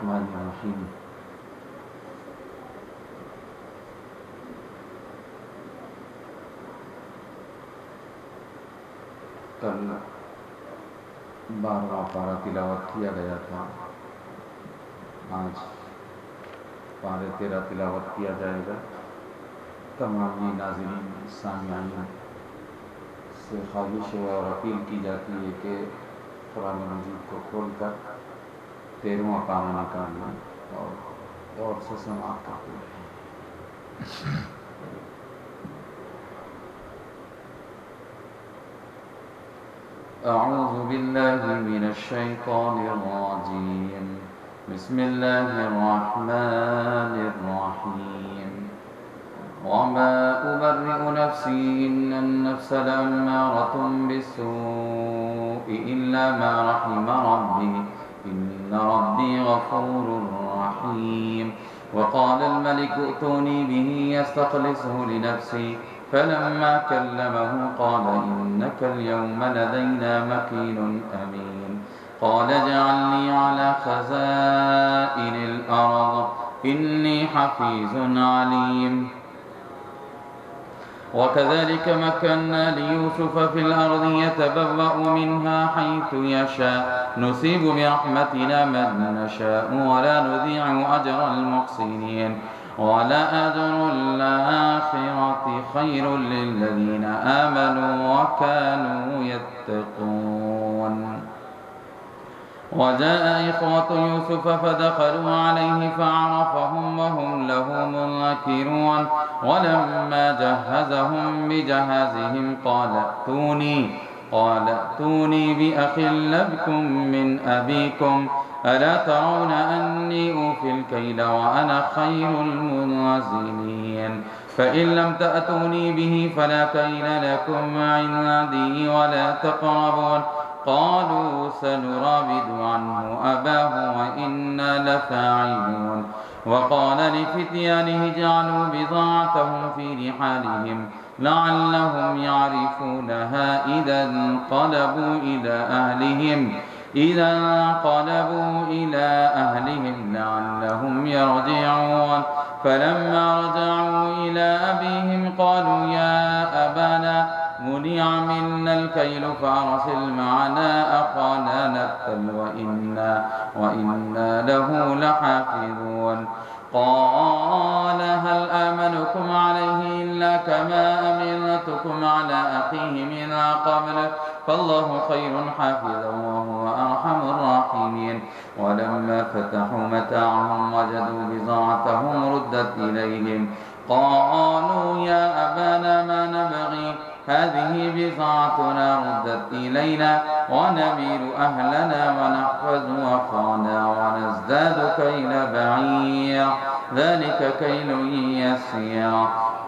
الرحمن الرحیم. کل 12واں پارہ تلاوت کیا گیا تھا. آج پارہ 13 تلاوت کیا جائے گا. تمامی ناظرین سامعین سے خواہش ہے اور اپیل کی جاتی ہے کہ قرآن مجید کو کھول کر 13واں پارہ نکالنا اور غور سے سماعت کرتے ہیں. اعوذ باللہ من الشیطان الرجیم. بسم اللہ الرحمن الرحیم. وما أبرئ نفسي إن النفس لأمارة بالسوء إلا ما رحم ربي إن ربي غفور رحيم. وقال الملك ائتوني به يستخلصه لنفسي فلما كلمه قال إنك اليوم لدينا مكين أمين. قال اجعلني على خزائن الأرض إني حفيظ عليم. وكذلك مكنا ليوسف في الأرض يتبوأ منها حيث يشاء نصيب برحمتنا من نشاء ولا نضيع أجر المحسنين. ولأجر الآخرة خير للذين آمنوا وكانوا يتقون. وجاء إخوة يوسف فدخلوا عليه فعرفهم وهم له منكرون. ولما جهزهم بجهازهم قال ائتوني بأخ لكم من أبيكم ألا ترون أني أوفي الكيل وأنا خير المنزلين. فإن لم تأتوني به فلا كيل لكم عندي ولا تقربون. قالوا سنراود عنه أباه وإنا لفاعلون. وقال لفتيانه اجعلوا بضاعتهم في رحالهم لعلهم يعرفونها إذا انقلبوا إلى أهلهم لعلهم يرجعون. فلما رجعوا إلى أبيهم قالوا يا أبانا منع منا الكيل فأرسل معنا أخانا نكتل وإنا له لحافظون. قال هل آمنكم عليه إلا كما أمنتكم على أخيه من قبل فالله خير حافظا وهو أرحم الراحمين. ولما فتحوا متاعهم وجدوا بضاعتهم ردت إليهم قالوا يا أبانا ما نبغي هذه بضاعتنا ردت إلينا ونمير أهلنا ونحفظ أخانا ونزداد كيل بعير ذلك كيل يسير.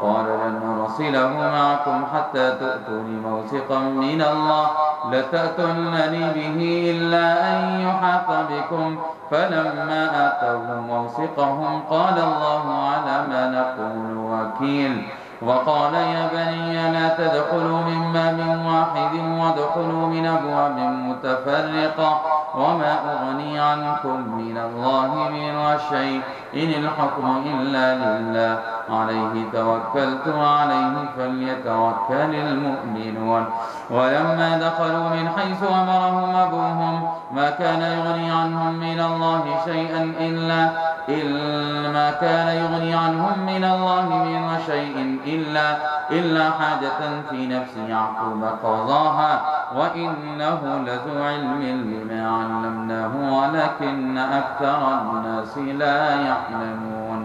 قال لن نرسله معكم حتى تؤتوني موثقا من الله لتأتونني به إلا أن يحاط بكم. فلما آتوه موثقهم قال الله على ما نقول وكيل. وقال يا بني لا تدخلوا من باب واحد وادخلوا من أبواب متفرقة وما أغني عنكم من الله من شيء إن الحكم إلا لله عليه توكلت وعليه فليتوكل المؤمنون. ولما دخلوا من حيث أمرهم أبوهم ما كان يغني عنهم من الله شيء إلا حاجة في نفس يعقوب قضاها وإنه لذو علم لما علمناه ولكن أكثر الناس لا يعلمون.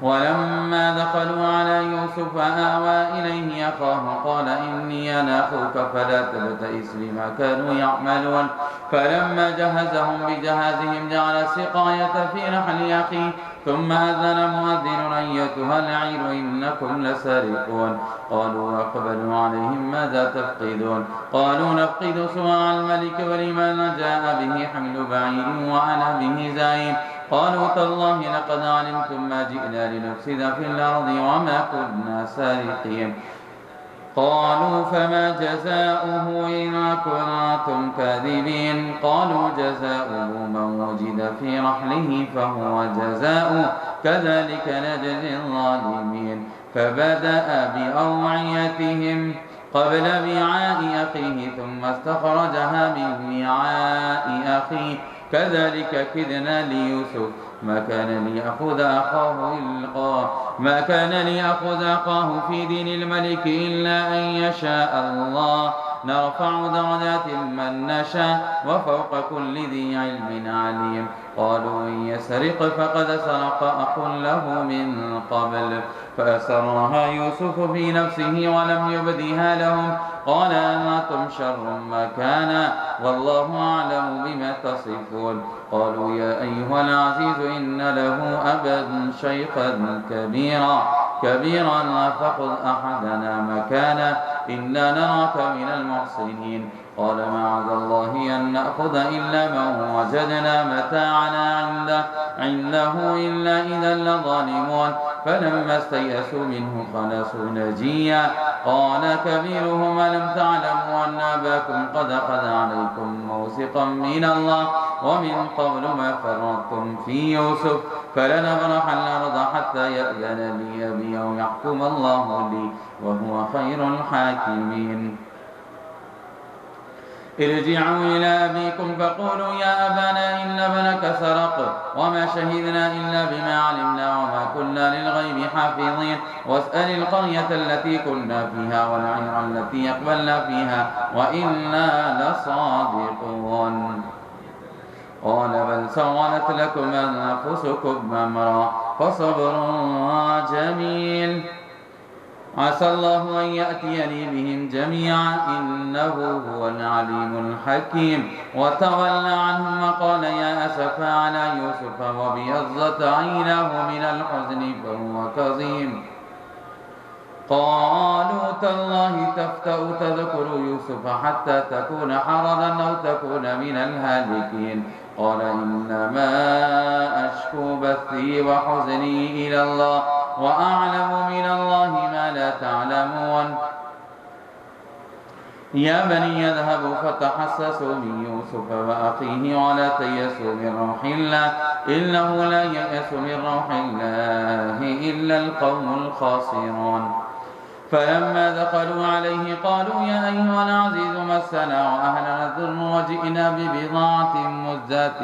ولما دخلوا على يوسف آوى إليه أخاه قال إني أنا أخوك فلا تبتئس بما كانوا يعملون. فلما جهزهم بجهازهم جعل السقاية في رحل أخيه ثم أذن مؤذن أيتها العير إنكم لسارقون. قالوا وأقبلوا عليهم ماذا تفقدون. قالوا نفقد سواع الملك ولمن جاء به حمل بعير وأنا به زعيم. قالوا تالله لقد علمتم ما جئنا لنفسد في الأرض وما كنا سارقين. قالوا فما جزاؤه إن كنتم كاذبين قالوا جزاؤه من وجد في رحله فهو جزاؤه كذلك نجزي الظالمين فبدأ بأوعيتهم قبل وعاء أخيه ثم استخرجها من وعاء أخيه كذلك كدنا ليوسف ما كان ليأخذ أخاه في دين الملك إلا أن يشاء الله نرفع درجات من نشاء وفوق كل ذي علم عليم قالوا إن يسرق فقد سرق أخ له من قبل فأسرها يوسف في نفسه ولم يبدها لهم قال أنتم شر مكانا والله أعلم بما تصفون قالوا يا أيها العزيز إن له أبا شيخا كبيرا فخذ أحدنا مكانا إنا نراك من المحسنين قال معاذ الله أن نأخذ إلا من وجدنا متاعنا عنده إلا إذا لظالمون فلما استيئسوا منه خلصوا نجيا قال كبيرهم ألم تعلموا أن أباكم قد أخذ عليكم موثقا من الله ومن قبل ما فرطتم في يوسف فلنبرح الأرض حتى يأذن لي أبي أو يحكم الله لي وهو خير الحاكمين ارجعوا إلى أبيكم فقولوا يا أبانا إن ابنك سرق وما شهدنا إلا بما علمنا وما كنا للغيب حافظين واسأل القرية التي كنا فيها والعير التي أقبلنا فيها وإنا لصادقون قال بل سولت لكم أنفسكم أمرا فصبر جميل عسى الله أن يأتيني بهم جميعا إنه هو العليم الحكيم وتولى عنهم وقال يا أسفا على يوسف وابيضت عيناه من الحزن فهو كظيم قالوا تالله تفتأ تذكر يوسف حتى تكون حرضا أو تكون من الهالكين قال إنما أشكو بثي وحزني إلى الله وأعلم من الله ما لا تعلمون يا بني اذهبوا فتحسسوا من يوسف وأخيه ولا تيأسوا من روح الله إنه لا ييأس من روح الله إلا القوم الخاسرون فلما دخلوا عليه قالوا يا أيها العزيز مسنا وأهلنا الضر وجئنا ببضاعة مزجاة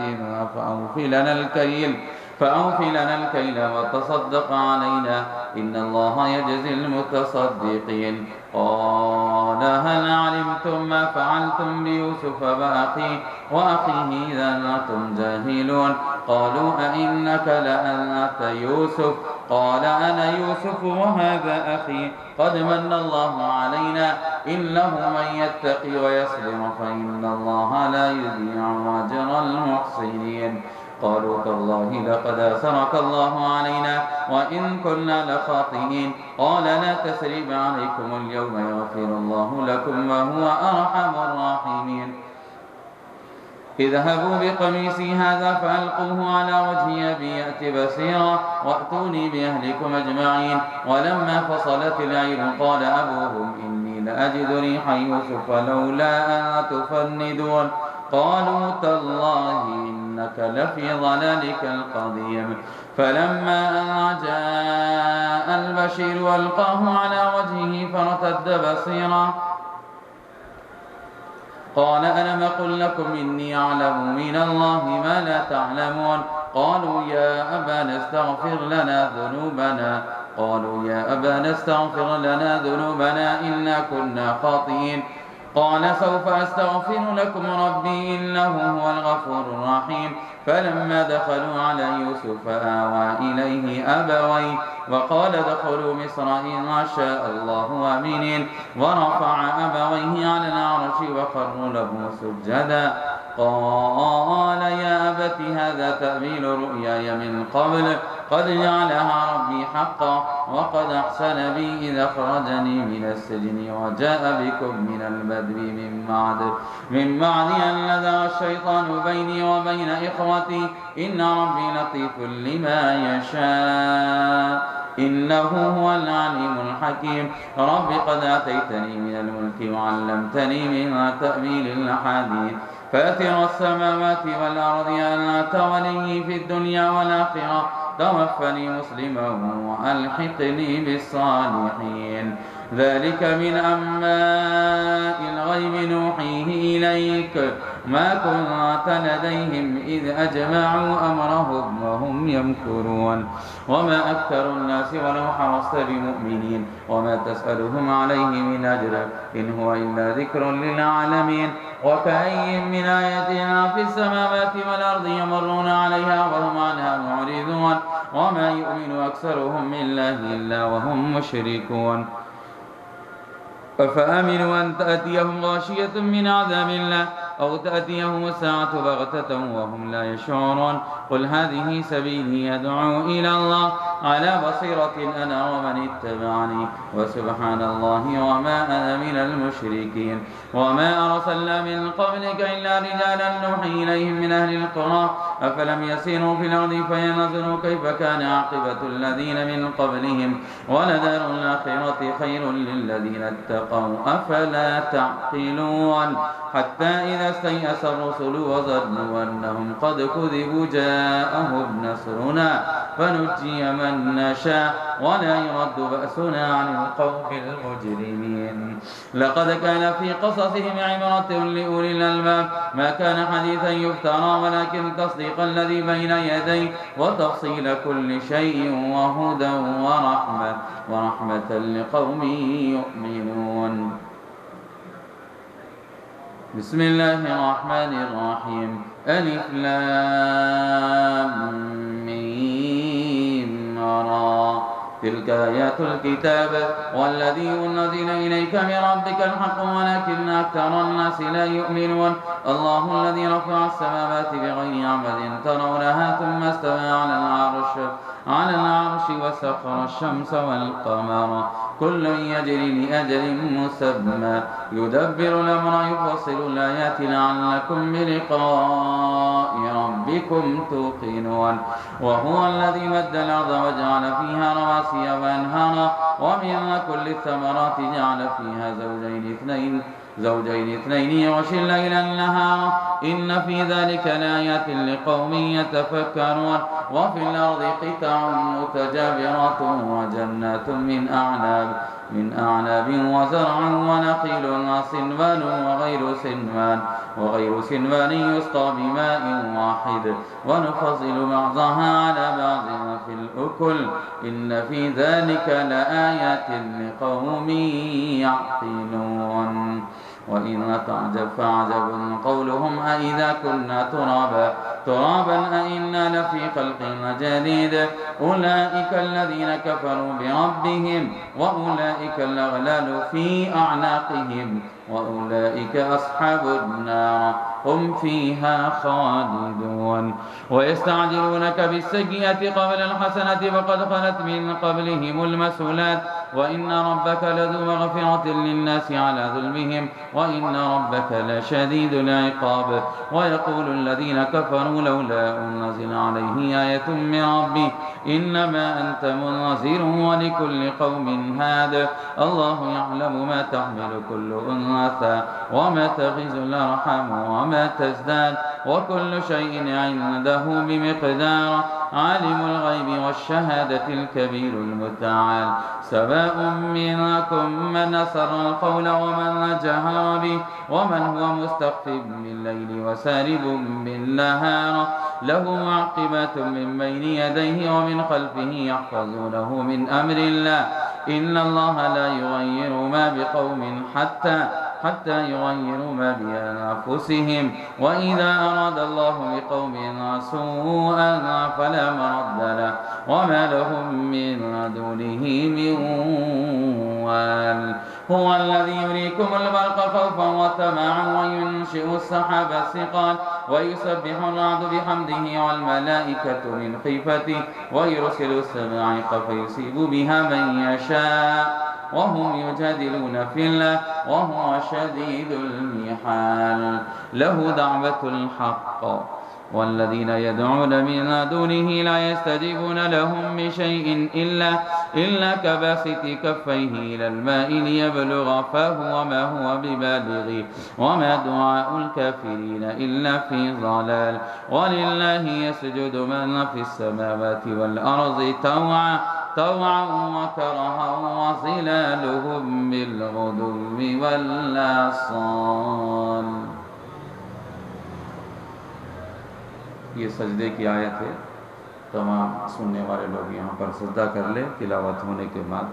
فأوف لنا الكيل وتصدق علينا إن الله يجزي المتصدقين قال هل علمتم ما فعلتم بيوسف وأخيه إذا أنتم جاهلون قالوا أئنك لأنت يوسف قال أنا يوسف وهذا أخي قد من الله علينا إنه من يتقي ويصبر فإن الله لا يضيع أجر المحسنين قالوا تالله لقد أثرك الله علينا وإن كنا لخاطئين قال لا تثريب عليكم اليوم يغفر الله لكم وهو أرحم الراحمين اذهبوا بقميصي هذا فألقوه على وجه أبي يأت بصيرا وأتوني بأهلكم أجمعين ولما فصلت العير قال أبوهم إني لأجد ريح يوسف لولا أن تفندون قالوا تالله إنك لفي ضلالك القديم فلما أن جاء البشير ألقاه على وجهه فارتد بصيرا قال ألم أقل لكم إني أعلم من الله ما لا تعلمون قالوا يا أبانا استغفر لنا ذنوبنا إنا كنا خاطئين قال سوف أستغفر لكم ربي إنه هو الغفور الرحيم فلما دخلوا على يوسف آوى إليه أبويه وقال ادخلوا مصر إن شاء الله آمنين ورفع أبويه على العرش وخروا له سجدا قال يا أبت هذا تأويل رؤياي من قبل قد جعلها ربي حقا وقد أحسن بي إذ أخرجني من السجن وجاء بكم من البدو من بعد أن نزغ الشيطان بيني وبين إخوتي إن ربي لطيف لما يشاء إنه هو العليم الحكيم رب قد آتيتني من الملك وعلمتني من تأويل الأحاديث فاتر السماوات والأرض أنت ولي في الدنيا والآخرة توفني مسلما وألحقني بالصالحين ذلك من أنباء الغيب نوحيه إليك ما كنت لديهم إذ أجمعوا أمرهم وهم يمكرون وما أكثر الناس ولو حرصت بمؤمنين وما تسألهم عليه من أجر إن هو إلا ذكر للعالمين وكأي من آية في السماوات والأرض يمرون عليها وهم عنها معرضون وما يؤمن أكثرهم بالله إلا وهم مشركون أفأمنوا أن تأتيهم غاشية من عذاب الله أو تأتيهم الساعة بغتة وهم لا يشعرون قل هذه سبيلي أدعو إلى الله على بصيرة أنا ومن اتبعني وسبحان الله وما أنا من المشركين وما أرسلنا من قبلك إلا رجالا نوحي إليهم من أهل القرى أفلم يسيروا في الأرض فينظروا كيف كان عاقبة الذين من قبلهم ولدار الآخرة خير للذين اتقوا أفلا تعقلون حتى إذا استيأس الرسل وظنوا أنهم قد كذبوا جاءهم نصرنا فنجي من نشاء ولا يرد بأسنا عن القوم المجرمين لقد كان في قصصهم عبرة لأولي الألباب ما كان حديثا يفترى ولكن تصديق الذي بين يديه وتفصيل كل شيء وهدى ورحمة لقوم يؤمنون بسم الله الرحمن الرحيم ألف لام ميم را تلك آيات الكتاب والذي أنزل إليك من ربك الحق ولكن أكثر الناس لا يؤمنون الله الذي رفع السماوات بغير عمد ترونها ثم استوى على العرش وسخر الشمس والقمر كل يجري لأجل مسمى يدبر الأمر يفصل الآيات لعلكم بلقاء ربكم توقنون وهو الذي مد الأرض وجعل فيها رواسي وأنهارا ومن كل الثمرات جعل فيها زوجين اثنين يغشي الليل النهار إن في ذلك لآيات لقوم يتفكرون وفي الأرض قطع متجاورات وجنات من أعناب وزرع ونخيل صنوان وغير صنوان يسقى بماء واحد ونفصل بعضها على بعض في الأكل إن في ذلك لآيات لقوم يعقلون وإن تعجب فعجب قولهم أإذا كنا ترابا أإنا لفي خلق جديد أولئك الذين كفروا بربهم وأولئك الأغلال في أعناقهم وأولئك أصحاب النار هم فيها خالدون ويستعجلونك بالسيئة قبل الحسنة وقد خلت من قبلهم المسؤولات وإن ربك لذو مغفرة للناس على ظلمهم وإن ربك لشديد العقاب ويقول الذين كفروا لولا أنزل عليه آية من ربه إنما أنت منذر ولكل قوم هاد الله يعلم ما تحمل كل أنثى وما تغيظ الأرحام وما تزداد وكل شيء عنده بمقدار عالم الغيب والشهادة الكبير المتعال سواء منكم من أسر القول ومن جهر به ومن هو مستخف بالليل وسارب بالنهار له معقبات من بين يديه ومن خلفه يحفظونه من أمر الله إن الله لا يغير ما بقوم حتى يغيروا ما بأنفسهم وإذا أراد الله بقوم سوءا فلا مرد له وما لهم من دونه من وال هو الذي يريكم البرق خوفا وطمعا وينشئ السحاب الثقال ويسبح الرعد بحمده والملائكة من خيفته ويرسل الصواعق فيصيب بها من يشاء وهم يجادلون في الله وهو شديد المحال له دعوة الحق والذين يدعون من دونه لا يستجيبون لهم بشيء إلا كباسط كفيه إلى الماء ليبلغ فاه وما هو ببالغه وما دعاء الكافرين إلا في ضلال ولله يسجد من في السماوات والأرض طوعا وكرها وظلالهم بالغدو والآصال. یہ سجدے کی آیت ہے، تمام سننے والے لوگ یہاں پر سجدہ کر لیں تلاوت ہونے کے بعد.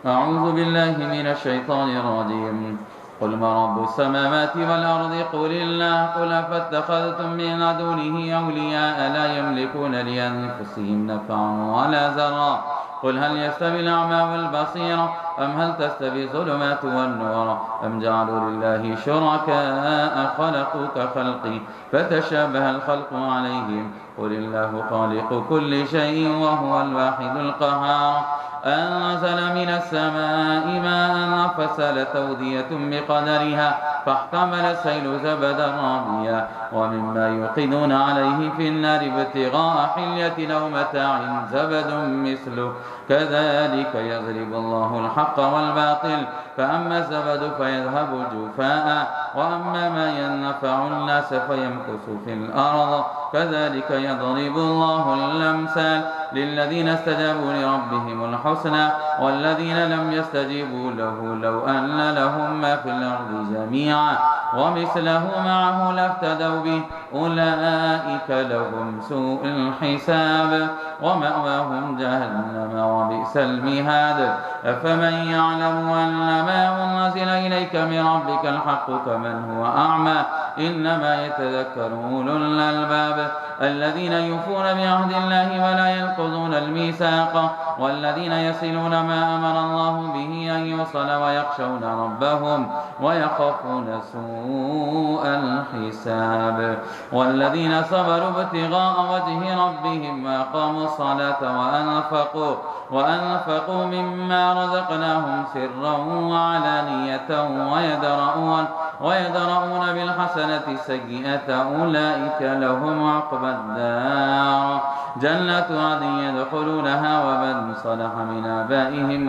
اعوذ باللہ من الشیطان الرجیم قل ما رب السماوات والأرض قل الله قل فاتخذتم من دونه أولياء لا يملكون لأنفسهم نفعا ولا ضرا قل هل يستوي الأعمى والبصير أم هل تستوي الظلمات والنور أم جعلوا لله شركاء خلقوا كخلقي فتشابه الخلق عليهم قل الله خالق كل شيء وهو الواحد القهار أنزل من السماء ماء فسالت أودية بقدرها فاحتمل السيل زبدا رابيا ومما يوقدون عليه في النار ابتغاء حلية أو متاع زبد مثله كذلك يضرب الله الحق والباطل فأما الزبد فيذهب جفاء وأما ما ينفع الناس فيمكث في الأرض كذلك يضرب الله الأمثال للذين استجابوا لربهم الحسنى والذين لم يستجيبوا له لو أن لهم ما في الأرض جميعا ومثله معه لافتدوا به أولئك لهم سوء الحساب ومأواهم جهنم وبئس المهاد أفمن يعلم أن ما أنزل إليك من ربك الحق كمن هو أعمى إنما يتذكر أولو الألباب الذين يوفون بعهد الله ولا ينقضون الميثاق والذين يصلون ما أمر الله به أن يوصل ويخشون ربهم ويخافون سوء الحساب والذين صبروا ابتغاء وجه ربهم وأقاموا الصلاة وأنفقوا مما رزقناهم سرا وعلانية ويدرؤون بالحسنة السيئة أولئك لهم عقبى الدار جنات عدن يدخلونها ومن صلح من آبائهم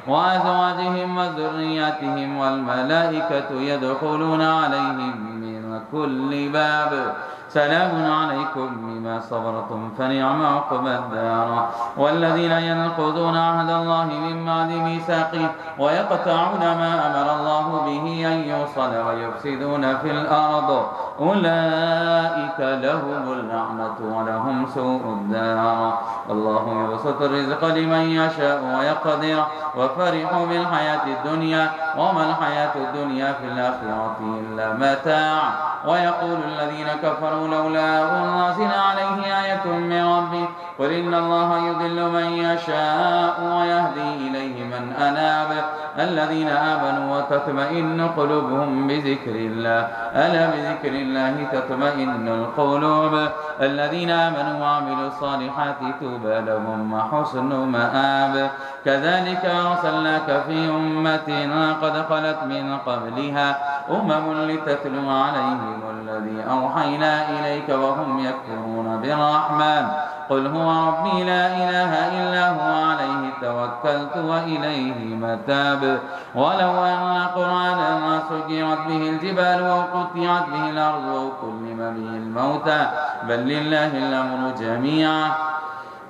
وأزواجهم وذرياتهم والملائكة يدخلون عليهم من كل باب سلام عليكم بما صبرتم فنعم عقبى الدار والذين ينقضون عهد الله من بعد ميثاقه ويقطعون ما أمر الله به أن يوصل ويفسدون في الأرض أولئك لهم اللعنة ولهم سوء الدار الله يبسط الرزق لمن يشاء ويقدر وفرحوا بالحياة الدنيا وما الحياة الدنيا في الآخرة إلا متاع ويقول الذين كفروا لولا أنزل عليه آية من ربه قل إن الله يضل من يشاء ويهدي إليه من أناب الذين آمنوا وتطمئن قلوبهم بذكر الله ألا بذكر الله تطمئن القلوب الذين آمنوا وعملوا الصالحات طوبى لهم وحسن مآب كذلك أرسلناك في أمة قد خلت من قبلها لتتلو عليهم الذي أوحينا إليك وهم يكفرون بالرحمن قل هو ربي لا إله إلا هو عليه توكلت وإليه متاب ولو أن قرآنا سجرت به الجبال وقطعت به الأرض وكلم به الموتى بل لله الأمر جميعا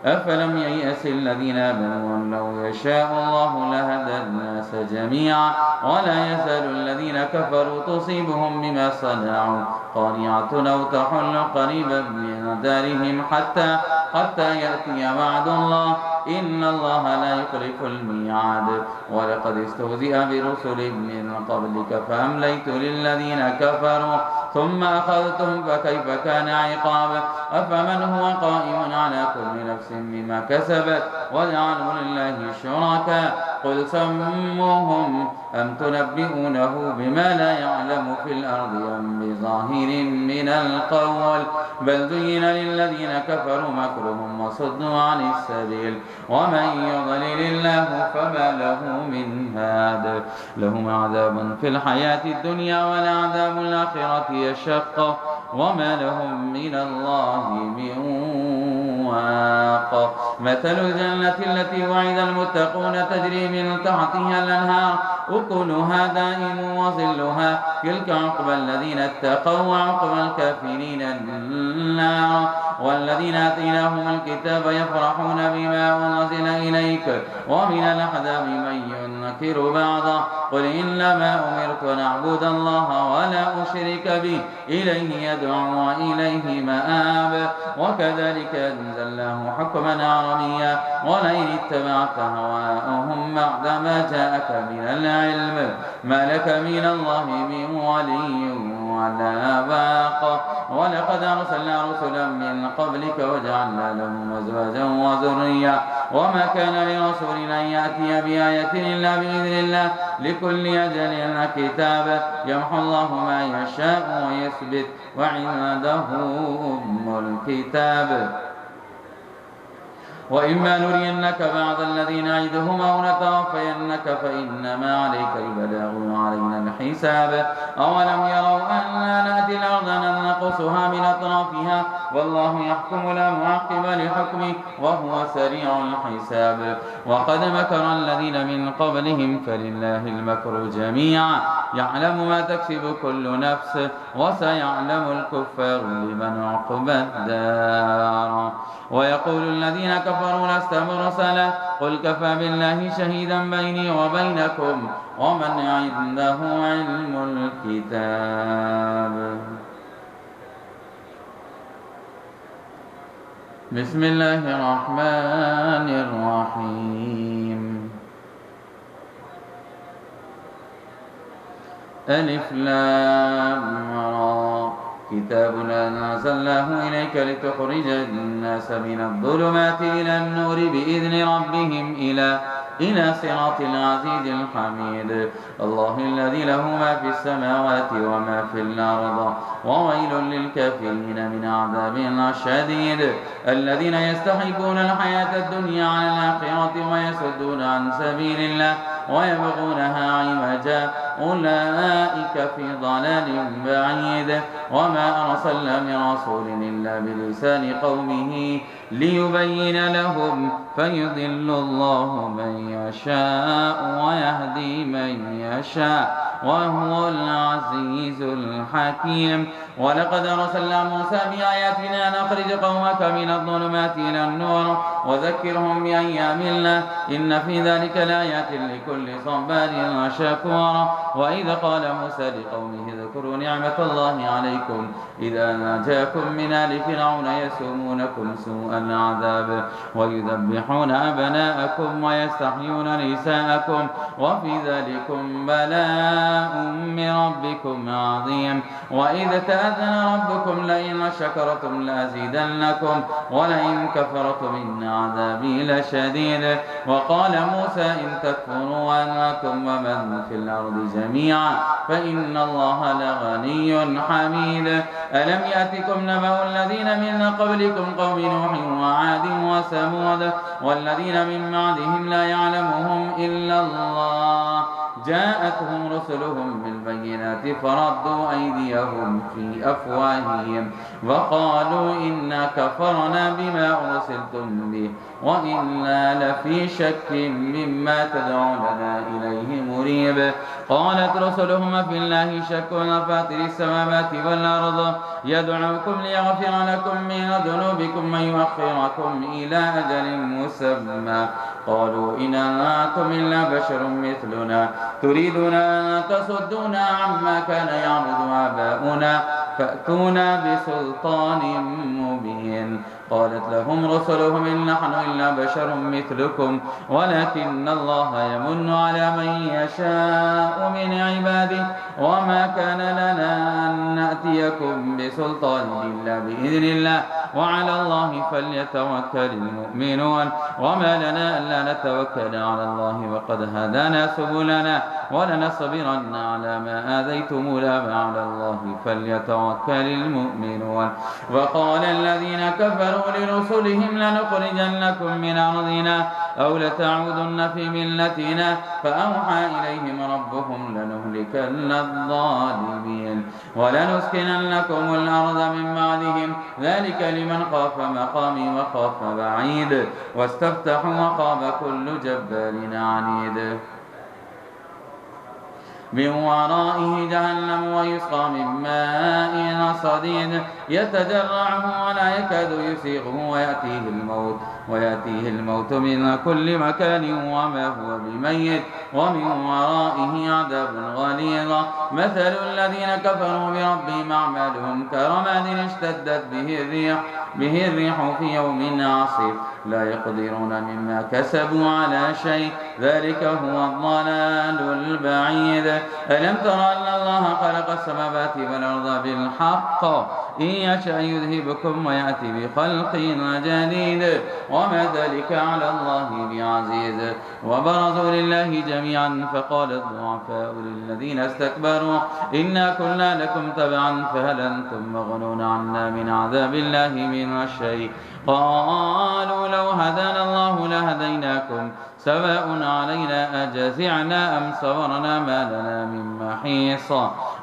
أفلم ييأس الذين آمنوا أن لو يشاء الله لهدى الناس جميعا ولا يزال الذين كفروا تصيبهم بما صنعوا قارعة أو تحل قريبا من دارهم حتى يأتي وعد الله إن الله لا يخلف الميعاد ولقد استهزئ برسل من قبلك فأمليت للذين كفروا ثم أخذتهم فكيف كان عقاب أفمن هو قائم على كل نفس بما كسبت وجعلوا لله شركاء قل سموهم أم تنبئونه بما لا يعلم في الأرض أم بظاهر من القول بل زين للذين كفروا مكرهم وصدوا عن السبيل ومن يضلل الله فما له من هاد لهم عذاب في الحياة الدنيا ولعذاب الآخرة يشق وما لهم من الله من واق مثل الجنة التي وعد المتقون تجري من تحتها الأنهار أكلها دائم وظلها تلك عقبى الذين اتقوا وعقبى الكافرين النار والذين آتيناهم الكتاب يفرحون بما أنزل إليك ومن الأحزاب من ينكر بعضا قل إنما أمرت أن أعبد الله ولا أشرك به إليه يدعو وإليه مآب وكذلك أنزلناه حكما عربيا ولئن اتبعت هواءهم بعدما جاءك من العلم ما لك من الله من ولي ولا باق ولقد أرسلنا رسلا من قبلك وجعلنا لهم أزواجا وذريا وما كان لرسول أن يأتي بآية إلا بإذن الله لكل أجل كتاب يمحو الله ما يشاء ويثبت وعنده أم الكتاب وإما نرينك بعض الذين نعدهم أو نتوفينك فإنما عليك البلاغ وعلينا الحساب أولم يروا أنا نأتي الأرض ننقصها من أطرافها والله يحكم لا معقب لحكمه وهو سريع الحساب وقد مكر الذين من قبلهم فلله المكر جميعا يعلم ما تكسب كل نفس وسيعلم الكفار لمن عقبى الدار ويقول الذين كفروا لست مرسلا قل كفى بالله شهيدا بيني وبينكم ومن عنده علم الكتاب بسم الله الرحمن الرحيم ألف لام را كتاب أنزلناه إليك لتخرج الناس من الظلمات إلى النور بإذن ربهم إلى صراط العزيز الحميد الله الذي له ما في السماوات وما في الأرض وويل للكافرين من عذاب شديد الذين يستحبون الحياة الدنيا على الآخرة ويصدون عن سبيل الله ويبغونها عوجا أولئك في ضلال بعيد وما أرسلنا من رسول إلا بلسان قومه ليبين لهم فيضل الله من يشاء ويهدي من يشاء وهو العزيز الحكيم ولقد أرسلنا موسى بآياتنا نخرج قومك من الظلمات إلى النور وذكرهم بأيام الله إن في ذلك لآيات لكل صبار شكور وإذ قال موسى لقومه اذكروا نعمة الله عليكم إذا نجاكم من آل فرعون يسومونكم سوء العذاب ويذبحون أبناءكم ويستحيون نساءكم وفي ذلكم بلاء من ربكم عظيم وإذ تأذن ربكم لئن شكرتم لأزيدنكم ولئن كفرتم إن عذابي لشديد وقال موسى إن تكفروا أنتم ومن في الأرض جميعا فإن الله لغني حميد ألم يأتكم نبأ الذين من قبلكم قوم نوح وعاد وثمود والذين من بعدهم لا يعلمهم إلا الله جاءتهم رسلهم بالبينات فردوا أيديهم في أفواههم وقالوا إنا كفرنا بما أرسلتم به وإنا لفي شك مما تدعوننا إليه مريب قالت رسلهم في الله شك فاطر السماوات والأرض يدعوكم ليغفر لكم من ذنوبكم ويؤخركم إلى أجل مسمى قالوا إن أنتم إلا بشر مثلنا تريدون أن تصدونا عما كان يعبد آباؤنا فأتونا بسلطان مبين. قالت لهم رسلهم إن نحن إلا بشر مثلكم ولكن الله يمن على من يشاء من عباده وما كان لنا أن نأتيكم بسلطان إلا بإذن الله وعلى الله فليتوكل المؤمنون. وما لنا ألا نتوكل على الله وقد هدانا سبلنا ولنصبرن على ما آذيتمونا وعلى الله فليتوكل المؤمنون. وقال الذين كفروا لرسلهم لنخرجنكم من أرضنا أو لتعودن في ملتنا فأوحى إليهم ربهم لنهلكن الظالمين ولنسكننكم الأرض من بعدهم ذلك لمن خاف مقامي وخاف وعيد واستفتحوا وخاب كل جبار عنيد. من ورائه جهنم ويسقى من ماء صديد يتجرعه ولا يكاد يسيغه ويأتيه الموت من كل مكان وما هو بميت ومن ورائه عذاب غليظ. مثل الذين كفروا بربهم أعمالهم كرماد اشتدت به الريح في يوم عاصف لا يقدرون مما كسبوا على شيء ذلك هو الضلال البعيد. ألم تر أن الله خلق السماوات والأرض بالحق إن يشأ يذهبكم ويأتي بخلق جديد وما ذلك على الله بعزيز. وبرزوا لله جميعا فقال الضعفاء للذين استكبروا إنا كنا لكم تبعا فهل أنتم مغنون عنا من عذاب الله من شيء قالوا لو هدانا الله لهديناكم سواء علينا أجزعنا أم صبرنا ما لنا من محيص.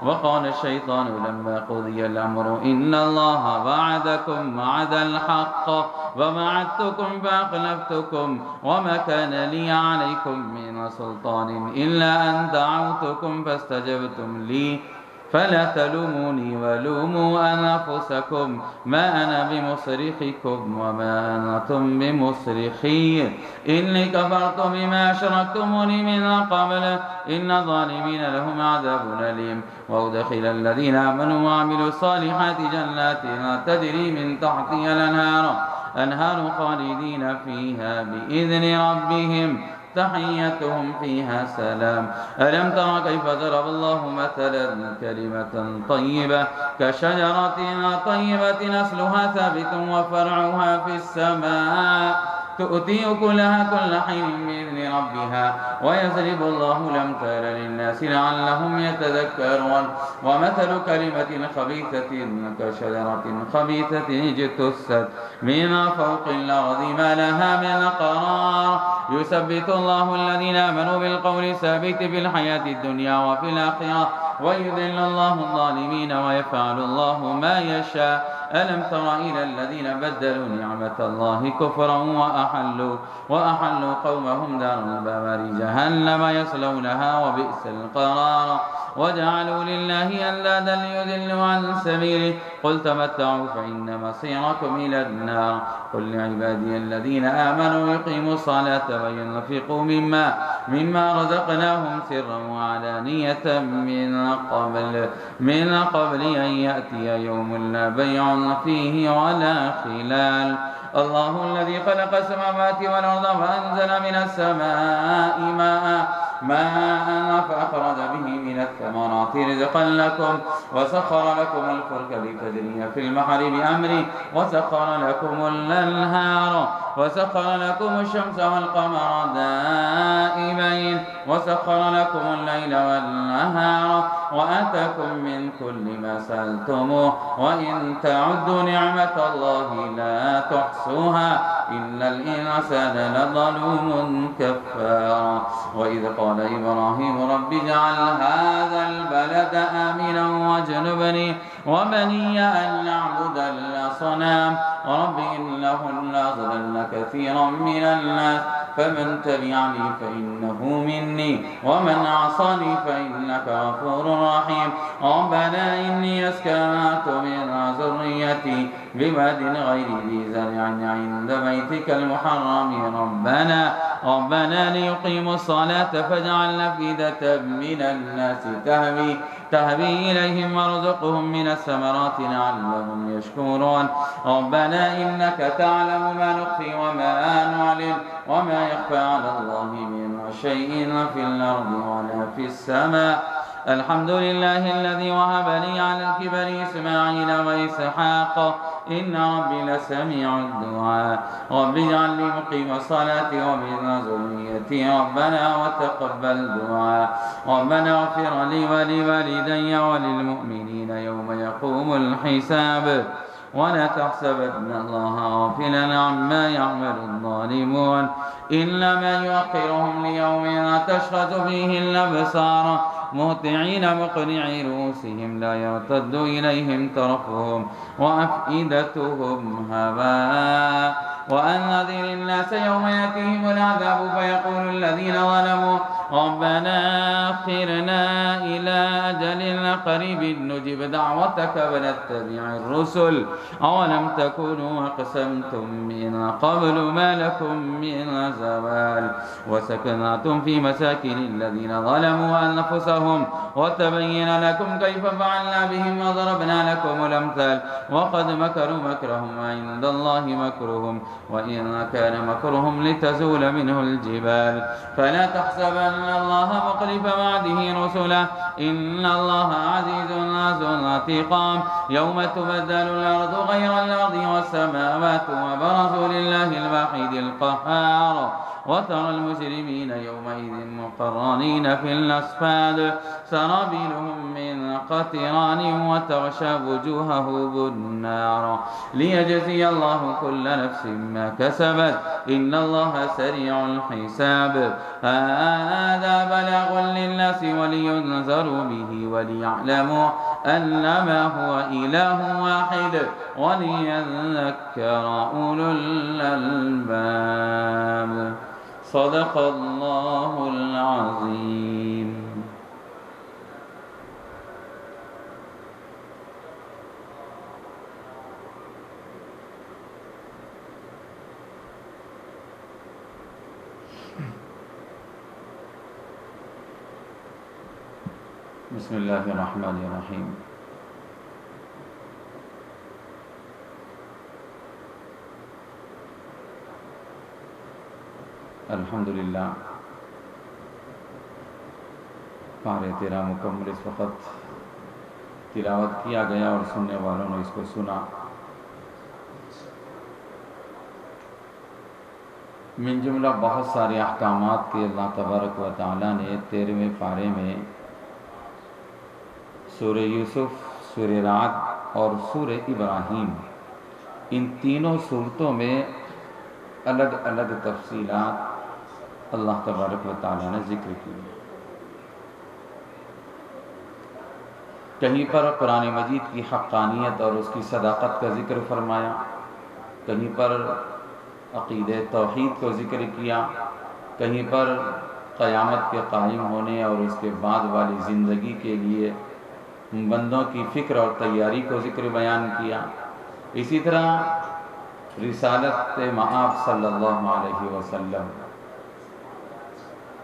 وقال الشيطان لما قضي الأمر إن الله وعدكم وعد الحق ووعدتكم فأخلفتكم وما كان لي عليكم من سلطان إلا أن دعوتكم فاستجبتم لي فلا تلوموني ولوموا أنفسكم ما أنا بمصرخكم وما أنتم بمصرخي إني كفرت بما أشركتموني من قبل إن الظالمين لهم عذاب أليم. وأدخل الذين آمنوا وعملوا الصالحات جنات تجري من تحتها الأنهار خالدين فيها بإذن ربهم تحيتهم فيها سلام. ألم تر كيف ضرب الله مثلا كلمة طيبة كشجرة طيبة أصلها ثابت وفرعها في السماء تؤتي أكلها كل حين بإذن ربها ويضرب الله الأمثال للناس لعلهم يتذكرون. ومثل كلمة خبيثة كشجرة خبيثة اجتثت من فوق الأرض ما لها من قرار يثبت الله الذين آمنوا بالقول الثابت في الحياة الدنيا وفي الآخرة ويذل الله الظالمين ويفعل الله ما يشاء. ألم تر إلى الذين بدلوا نعمة الله كفرا وأحلوا قومهم دار البوار جهنم يصلونها وبئس القرار وجعلوا لله أندادا ليضلوا عن سبيله قل تمتعوا فإن مصيركم إلى النار. قل لعبادي الذين آمنوا يقيموا الصلاة وينفقوا مما رزقناهم سرا وعلانية من قبل أن يأتي يوم لا بيع فيه ولا خلال. الله الذي خلق السماوات والأرض وأنزل من السماء ماء فأخرج به من الثمرات رزقا لكم وسخر لكم الفلك لتجري في البحر بأمره وسخر لكم الأنهار وسخر لكم الشمس والقمر دائبين وسخر لكم الليل والنهار وآتاكم من كل ما سألتموه وإن تعدوا نعمة الله لا تحصوها إن الإنسان لظلوم كفار. وإذ قال إبراهيم رب اجعل هذا البلد آمنا واجنبني وبني أن نعبد الأصنام رب إنهن أضللن كثيرا من الناس فمن تبعني فإنه مني ومن عصاني فإنك غفور رحيم. ربنا إني أسكنت من ذريتي بواد غير ذي زرع عند بيتك المحرم ربنا ربنا ليقيموا الصلاة فاجعل أفئدة من الناس تهوي إليهم وارزقهم من الثمرات لعلهم يشكرون ربنا إنك تعلم ما نخفي وما نعلن وما يخفى على الله من شيء في الأرض ولا في السماء الحمد لله الذي وهب لي على الكبر إسماعيل وإسحاق إن ربي لسميع الدعاء رب اجعل لي مقيم الصلاة ومن ذريتي ربنا وتقبل دعاء ربنا اغفر لي ولوالدي وللمؤمنين يوم يقوم الحساب ولا تحسبن الله غافلا عما يعمل الظالمون إنما يؤخرهم ليوم تشخص فيه الأبصار مهطعين مقنعي رؤوسهم لا يرتد إليهم طرفهم وأفئدتهم هواء وأنذر الناس يوم يأتيهم العذاب فيقول الذين ظلموا ربنا أخرنا إلى أجل قريب نجب دعوتك ونتبع الرسل أولم تكونوا أقسمتم من قبل ما لكم من زوال وسكنتم في مساكن الذين ظلموا أنفسهم وتبين لكم كيف فعلنا بهم وضربنا لكم الأمثال وقد مكروا مكرهم وعند الله مكرهم وإن كان مكرهم لتزول منه الجبال فلا تحسبن الله مخلف وعده رسله إن الله عزيز ذو انتقام يوم تبدل الأرض غير الأرض والسماوات وبرزوا لله الواحد القهار وترى المجرمين يومئذ مقرنين في الأصفاد سرابيلهم من قطران وتغشى وجوههم النار ليجزي الله كل نفس ما كسبت إن الله سريع الحساب هذا بلاغ للناس ولينذروا به وليعلموا أنما هو إله واحد وليذكر أولو الألباب صدق الله العظيم. بسم الله الرحمن الرحيم. الحمدللہ پارے تیرا مکمل اس وقت تلاوت کیا گیا اور سننے والوں نے اس کو سنا. من جملہ بہت سارے احکامات کے اللہ تبارک و تعالیٰ نے 13ویں پارے میں سورہ یوسف، سورہ رعد اور سورہ ابراہیم ان تینوں صورتوں میں الگ الگ تفصیلات اللہ تبارک و تعالیٰ نے ذکر کی. کہیں پر قرآن مجید کی حقانیت اور اس کی صداقت کا ذکر فرمایا، کہیں پر عقیدہ توحید کو ذکر کیا، کہیں پر قیامت کے قائم ہونے اور اس کے بعد والی زندگی کے لیے بندوں کی فکر اور تیاری کو ذکر بیان کیا. اسی طرح رسالت مآب صلی اللہ علیہ وسلم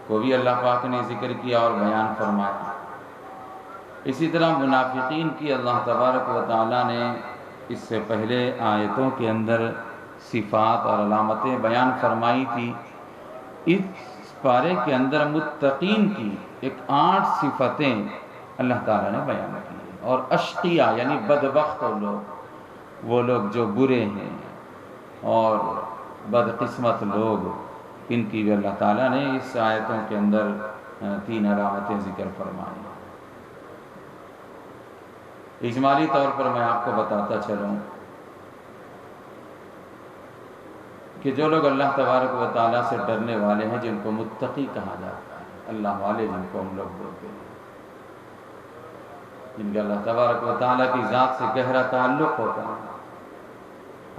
کو بھی اللہ پاک نے ذکر کیا اور بیان فرمایا. اسی طرح منافقین کی اللہ تبارک و تعالیٰ نے اس سے پہلے آیتوں کے اندر صفات اور علامتیں بیان فرمائی تھی. اس پارے کے اندر متقین کی ایک 8 صفتیں اللہ تعالیٰ نے بیان کی اور اشقیاء یعنی بدبخت لوگ، وہ لوگ جو برے ہیں اور بدقسمت لوگ، ان کی بھی اللہ تعالیٰ نے اس آیتوں کے اندر 3 علامتیں ذکر فرمائی. اجمالی طور پر میں آپ کو بتاتا چلوں کہ جو لوگ اللہ تبارک و تعالیٰ سے ڈرنے والے ہیں، جن کو متقی کہا جاتا ہے، اللہ والے جن کو ہم لوگ بولتے ہیں، جن کا اللہ تبارک و تعالیٰ کی ذات سے گہرا تعلق ہوتا ہے،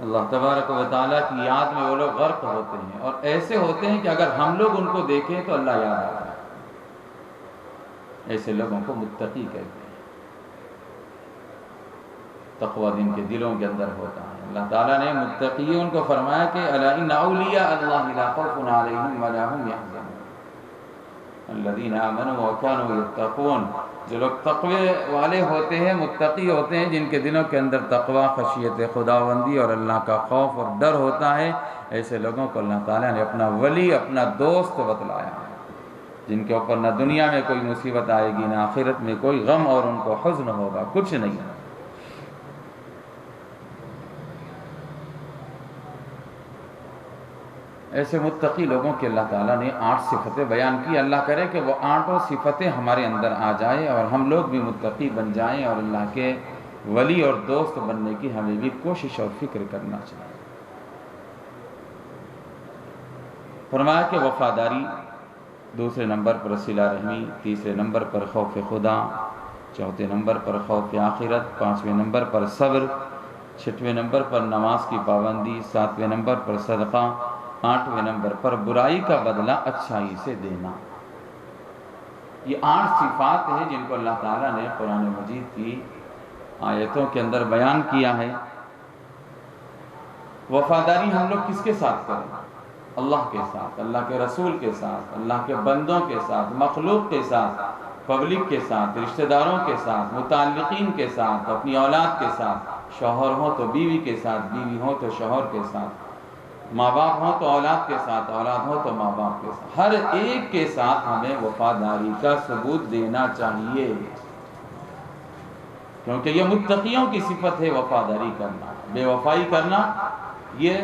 اللہ تبارک و تعالیٰ کی یاد میں وہ لوگ غرق ہوتے ہیں اور ایسے ہوتے ہیں کہ اگر ہم لوگ ان کو دیکھیں تو اللہ یاد آتا ہے. ایسے لوگوں کو متقی کہتے ہیں. تقوی جن کے دلوں کے اندر ہوتا ہے۔ اللہ تعالیٰ نے متقیون کو فرمایا کہ الا ان اولیاء اللہ لا خوف علیہم ولا هم يحزنون الذین آمنوا وكانوا يتقون، جو لوگ تقوی والے ہوتے ہیں، متقی ہوتے ہیں، جن کے دلوں کے اندر تقوی، خشیت خداوندی اور اللہ کا خوف اور ڈر ہوتا ہے، ایسے لوگوں کو اللہ تعالیٰ نے اپنا ولی، اپنا دوست بتلایا ہے، جن کے اوپر نہ دنیا میں کوئی مصیبت آئے گی، نہ آخرت میں کوئی غم اور ان کو حزن ہوگا، کچھ نہیں۔ ایسے متقی لوگوں کے اللہ تعالیٰ نے 8 صفتیں بیان کی۔ اللہ کرے کہ وہ 8 صفتیں ہمارے اندر آ جائیں اور ہم لوگ بھی متقی بن جائیں، اور اللہ کے ولی اور دوست بننے کی ہمیں بھی کوشش اور فکر کرنا چاہیے۔ فرمایا کہ وفاداری، دوسرے نمبر پر صلہ رحمی، تیسرے نمبر پر خوف خدا، چوتھے نمبر پر خوف آخرت، پانچویں نمبر پر صبر، چھٹویں نمبر پر نماز کی پابندی، ساتویں نمبر پر صدقہ، آٹھویں نمبر پر برائی کا بدلہ اچھائی سے دینا۔ یہ 8 صفات ہیں جن کو اللہ تعالیٰ نے قرآن مجید کی آیتوں کے اندر بیان کیا ہے۔ وفاداری ہم لوگ کس کے ساتھ کریں؟ اللہ کے ساتھ، اللہ کے رسول کے ساتھ، اللہ کے بندوں کے ساتھ، مخلوق کے ساتھ، پبلک کے ساتھ، رشتہ داروں کے ساتھ، متعلقین کے ساتھ، اپنی اولاد کے ساتھ، شوہر ہو تو بیوی کے ساتھ، بیوی ہو تو شوہر کے ساتھ، ماں باپ ہو تو اولاد کے ساتھ، اولاد ہو تو ماں باپ کے ساتھ، ہر ایک کے ساتھ ہمیں وفاداری کا ثبوت دینا چاہیے، کیونکہ یہ متقیوں کی صفت ہے وفاداری کرنا۔ بے وفائی کرنا یہ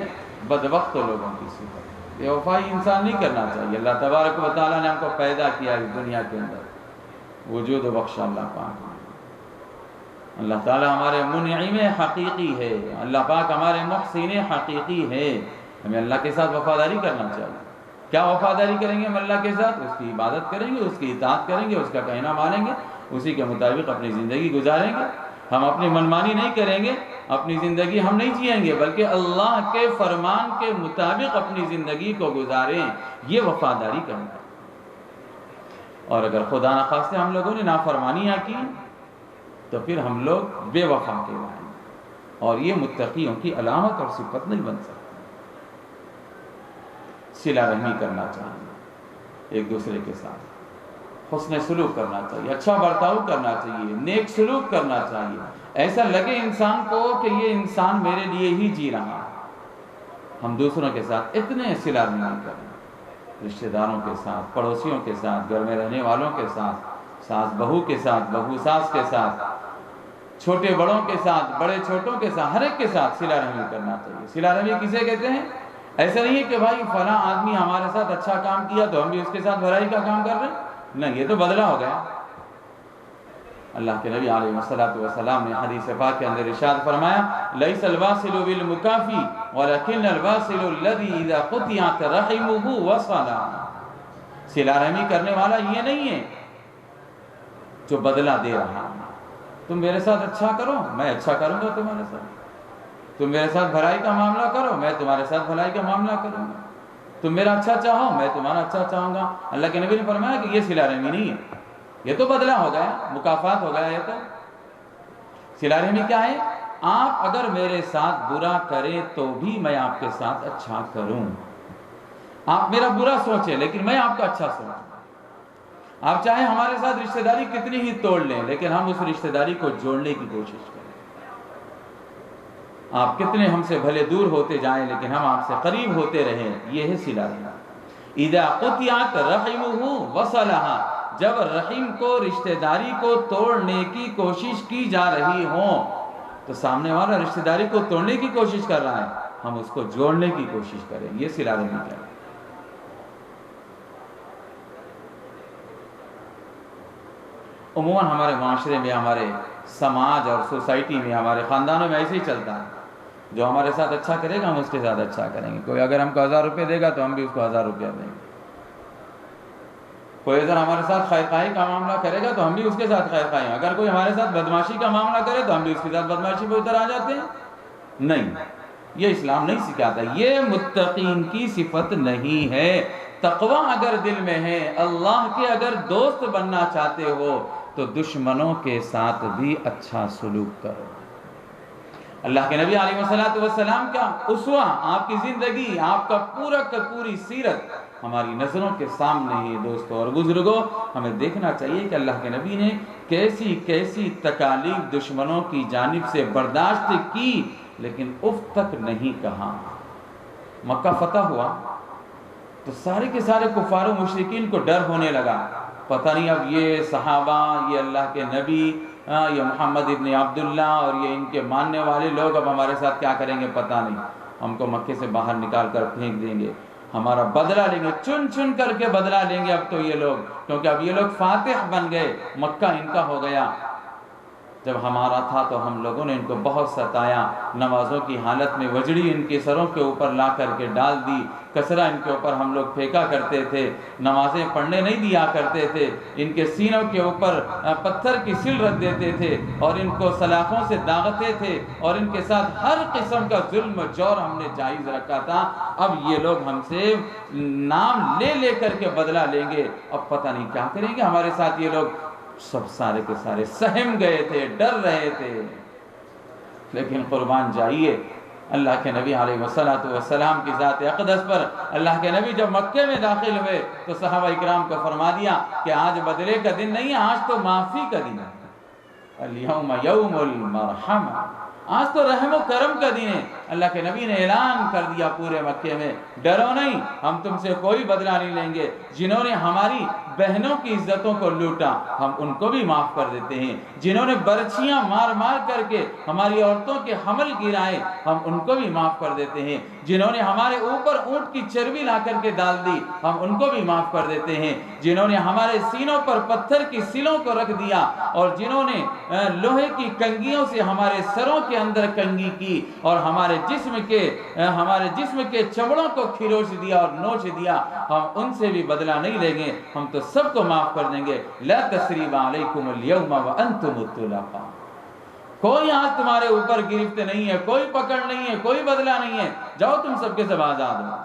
بدبخت لوگوں کی صفت ہے، بے وفائی انسان نہیں کرنا چاہیے۔ اللہ تبارک و تعالیٰ نے ہم کو پیدا کیا اس دنیا کے اندر، وجود بخشا اللہ پاک نے۔ اللہ تعالیٰ ہمارے منعم حقیقی ہے، اللہ پاک ہمارے محسن حقیقی ہے، ہمیں اللہ کے ساتھ وفاداری کرنا چاہیے۔ کیا وفاداری کریں گے ہم اللہ کے ساتھ؟ اس کی عبادت کریں گے، اس کی اطاعت کریں گے، اس کا کہنا مانیں گے، اسی کے مطابق اپنی زندگی گزاریں گے۔ ہم اپنی منمانی نہیں کریں گے، اپنی زندگی ہم نہیں جئیں گے، بلکہ اللہ کے فرمان کے مطابق اپنی زندگی کو گزاریں، یہ وفاداری کرنا۔ اور اگر خدا نخواستہ ہم لوگوں نے نافرمانیاں کی تو پھر ہم لوگ بے وفا کہلائیں گے، اور یہ متقیوں کی علامت اور صفت نہیں بن سکتی۔ صلہ رحمی کرنا چاہیے ایک دوسرے کے ساتھ، حسن سلوک کرنا چاہیے، اچھا برتاؤ کرنا چاہیے، نیک سلوک کرنا چاہیے، ایسا لگے انسان کو کہ یہ انسان میرے لیے ہی جی رہا ہے۔ ہم دوسروں کے ساتھ اتنے صلہ رحمی کریں، رشتہ داروں کے ساتھ، پڑوسیوں کے ساتھ، گھر میں رہنے والوں کے ساتھ، ساس بہو کے ساتھ، بہو ساس کے ساتھ، چھوٹے بڑوں کے ساتھ، بڑے چھوٹوں کے ساتھ، ہر ایک کے ساتھ صلہ رحمی کرنا چاہیے۔ صلہ رحمی کسے کہتے ہیں؟ ایسا نہیں ہے کہ بھائی فلاں آدمی ہمارے ساتھ اچھا کام کیا تو ہم بھی اس کے ساتھ بھلائی کا کام کر رہے ہیں، نہیں، یہ تو بدلہ ہو گیا۔ اللہ کے نبی علیہ السلام نے حدیث پاک کے اندر ارشاد فرمایا، لیس الواصل بالمکافی ولکن الواصل الذی اذا قطعت رحمہ وصل۔ صلہ رحمی کرنے والا یہ نہیں ہے جو بدلہ دے رہا ہے، تم میرے ساتھ اچھا کرو میں اچھا کروں گا تمہارے ساتھ، تم میرے ساتھ بھلائی کا معاملہ کرو میں تمہارے ساتھ بھلائی کا معاملہ کروں گا، تم میرا اچھا چاہو میں تمہارا اچھا چاہوں گا۔ اللہ کے نبی نے فرمایا کہ یہ صلہ رحمی نہیں ہے، یہ تو بدلہ ہو گیا، مکافات ہو گیا۔ یہ تو صلہ رحمی کیا ہے؟ آپ اگر میرے ساتھ برا کریں تو بھی میں آپ کے ساتھ اچھا کروں، آپ میرا برا سوچیں لیکن میں آپ کا اچھا سوچوں۔ آپ چاہیں ہمارے ساتھ رشتہ داری کتنی ہی توڑ لیں لیکن ہم اس رشتہ داری کو جوڑنے کی کوشش کریں۔ آپ کتنے ہم سے بھلے دور ہوتے جائیں لیکن ہم آپ سے قریب ہوتے رہیں، یہ ہے صلہ رحمی۔ اذا قطعت رحمہ وصلھا، جب رحم کو، رشتہ داری کو توڑنے کی کوشش کی جا رہی ہو تو سامنے والا رشتہ داری کو توڑنے کی کوشش کر رہا ہے، ہم اس کو جوڑنے کی کوشش کریں، یہ صلہ رحمی ہے۔ عموماً ہمارے معاشرے میں، ہمارے سماج اور سوسائٹی میں، ہمارے خاندانوں میں ایسے ہی چلتا ہے، جو ہمارے ساتھ اچھا کرے گا ہم اس کے ساتھ اچھا کریں گے۔ کوئی اگر ہم کو 1000 روپے دے گا تو ہم بھی اس کو 1000 روپیہ دیں گے۔ کوئی اگر ہمارے ساتھ خیر خواہی کا معاملہ کرے گا تو ہم بھی اس کے ساتھ خیر خواہی، اگر کوئی ہمارے ساتھ بدمعاشی کا معاملہ کرے تو ہم بھی اس کے ساتھ بدمعاشی پہ اتر آ جاتے ہیں۔ نہیں، یہ اسلام نہیں سکھاتا، یہ متقین کی صفت نہیں ہے۔ تقوی اگر دل میں ہے، اللہ کے اگر دوست بننا چاہتے ہو تو دشمنوں کے ساتھ بھی اچھا سلوک کرو۔ اللہ کے نبی علیہ السلام کا اسوہ، آپ کی زندگی، آپ کا پوری سیرت ہماری نظروں کے سامنے ہی دوستوں اور بزرگوں ہمیں دیکھنا چاہیے کہ اللہ کے نبی نے کیسی کیسی تکالیف دشمنوں کی جانب سے برداشت کی، لیکن اف تک نہیں کہا۔ مکہ فتح ہوا تو سارے کے سارے کفار و مشرکین کو ڈر ہونے لگا، پتہ نہیں اب یہ صحابہ، یہ اللہ کے نبی، یہ محمد ابن عبداللہ اور یہ ان کے ماننے والے لوگ اب ہمارے ساتھ کیا کریں گے پتہ نہیں، ہم کو مکے سے باہر نکال کر پھینک دیں گے، ہمارا بدلہ لیں گے، چن چن کر کے بدلہ لیں گے اب تو یہ لوگ، کیونکہ اب یہ لوگ فاتح بن گئے، مکہ ان کا ہو گیا۔ جب ہمارا تھا تو ہم لوگوں نے ان کو بہت ستایا، نمازوں کی حالت میں وجڑی ان کے سروں کے اوپر لا کر کے ڈال دی، کسرہ ان کے اوپر ہم لوگ پھینکا کرتے تھے، نمازیں پڑھنے نہیں دیا کرتے تھے، ان کے سینوں کے اوپر پتھر کی سل رکھ دیتے تھے اور ان کو سلاخوں سے داغتے تھے اور ان کے ساتھ ہر قسم کا ظلم و جور ہم نے جائز رکھا تھا۔ اب یہ لوگ ہم سے نام لے لے کر کے بدلہ لیں گے، اب پتہ نہیں کیا کریں گے ہمارے ساتھ یہ لوگ۔ سب سارے کے سارے سہم گئے تھے، ڈر رہے تھے، لیکن قربان جائیے اللہ کے نبی علیہ السلام کی ذات اقدس پر۔ اللہ کے نبی جب مکے میں داخل ہوئے تو صحابہ اکرام کو فرما دیا کہ آج بدلے کا دن نہیں ہے، آج تو معافی کا دن ہے، الیوم یوم المرحمہ، آج تو رحم و کرم کا دن ہے۔ اللہ کے نبی نے اعلان کر دیا پورے مکے میں، ڈرو نہیں، ہم تم سے کوئی بدلہ نہیں لیں گے، جنہوں نے ہماری بہنوں کی عزتوں کو لوٹا ہم ان کو بھی معاف کر دیتے ہیں، جنہوں نے برچیاں مار مار کر کے ہماری عورتوں کے حمل گرائے ہم ان کو بھی معاف کر دیتے ہیں، جنہوں نے ہمارے اوپر اونٹ کی چربی لا کر کے ڈال دی ہم ان کو بھی معاف کر دیتے ہیں، جنہوں نے ہمارے سینوں پر پتھر کی سلوں کو رکھ دیا اور جنہوں نے لوہے کی کنگھیوں سے ہمارے سروں کے اندر کنگھی کی اور ہمارے جسم کے چمڑوں کو کھروچ دیا اور نوچ دیا، ہم ان سے بھی بدلہ نہیں لیں گے، ہم تو سب کو معاف کر دیں گے۔ لا تثریب علیکم اليوم وانتم الطلقاء، کوئی آج تمہارے اوپر گرفت نہیں ہے، کوئی پکڑ نہیں ہے، کوئی بدلہ نہیں ہے، جاؤ تم سب کے سب آزاد ہو۔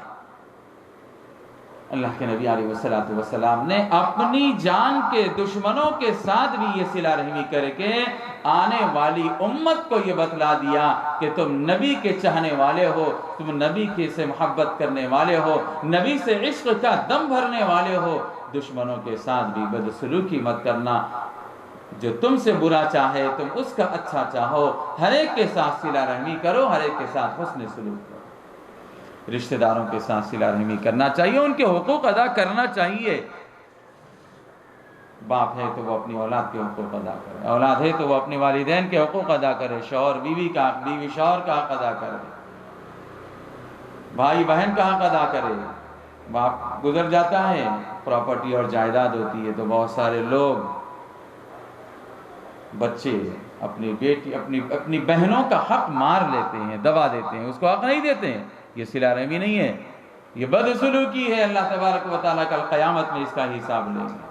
اللہ کے نبی علیہ السلام نے اپنی جان کے دشمنوں کے ساتھ بھی یہ صلہ رحمی کر کے آنے والی امت کو یہ بتلا دیا کہ تم نبی کے چاہنے والے ہو، تم نبی کے سے محبت کرنے والے ہو، نبی سے عشق کا دم بھرنے والے ہو، دشمنوں کے ساتھ بھی بدسلوکی مت کرنا، جو تم سے برا چاہے تم اس کا اچھا چاہو، ہر ایک کے ساتھ صلہ رحمی کرو، ہر ایک کے ساتھ حسن سلوک کرو، رشتہ داروں کے ساتھ صلہ رحمی کرنا چاہیے، ان کے حقوق ادا کرنا چاہیے۔ باپ ہے تو وہ اپنی اولاد کے حقوق ادا کرے، اولاد ہے تو وہ اپنے والدین کے حقوق ادا کرے، شوہر بیوی شوہر کا حق ادا کرے، بھائی بہن کا حق ادا کرے۔ باپ گزر جاتا ہے، پراپرٹی اور جائیداد ہوتی ہے تو بہت سارے لوگ بچے اپنی بیٹی اپنی بہنوں کا حق مار لیتے ہیں، دبا دیتے ہیں، اس کو حق نہیں دیتے ہیں، یہ صلہ رحمی نہیں ہے، یہ بدسلوکی ہے، اللہ تبارک و تعالیٰ کل قیامت میں اس کا حساب لیں گے۔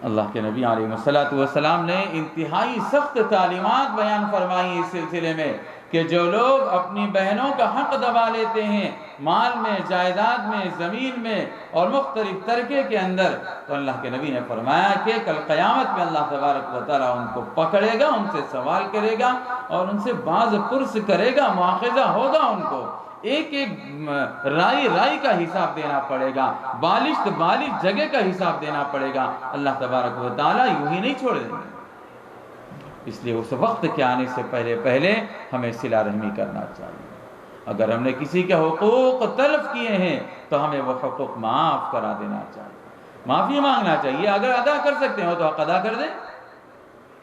اللہ کے نبی علیہ السلام نے انتہائی سخت تعلیمات بیان فرمائی اس سلسلے میں کہ جو لوگ اپنی بہنوں کا حق دبا لیتے ہیں مال میں، جائیداد میں، زمین میں اور مختلف طریقے کے اندر، تو اللہ کے نبی نے فرمایا کہ کل قیامت میں اللہ تبارک و تعالیٰ ان کو پکڑے گا، ان سے سوال کرے گا اور ان سے باز پرس کرے گا، مواخذہ ہوگا، ان کو ایک ایک رائی کا حساب دینا پڑے گا، بالشت جگہ کا حساب دینا پڑے گا، اللہ تبارک و تعالیٰ یوں ہی نہیں چھوڑ دیں گے۔ اس لیے اس وقت کے آنے سے پہلے ہمیں صلہ رحمی کرنا چاہیے، اگر ہم نے کسی کے حقوق تلف کیے ہیں تو ہمیں وہ حقوق معاف کرا دینا چاہیے، معافی مانگنا چاہیے، اگر ادا کر سکتے ہو تو حق ادا کر دیں،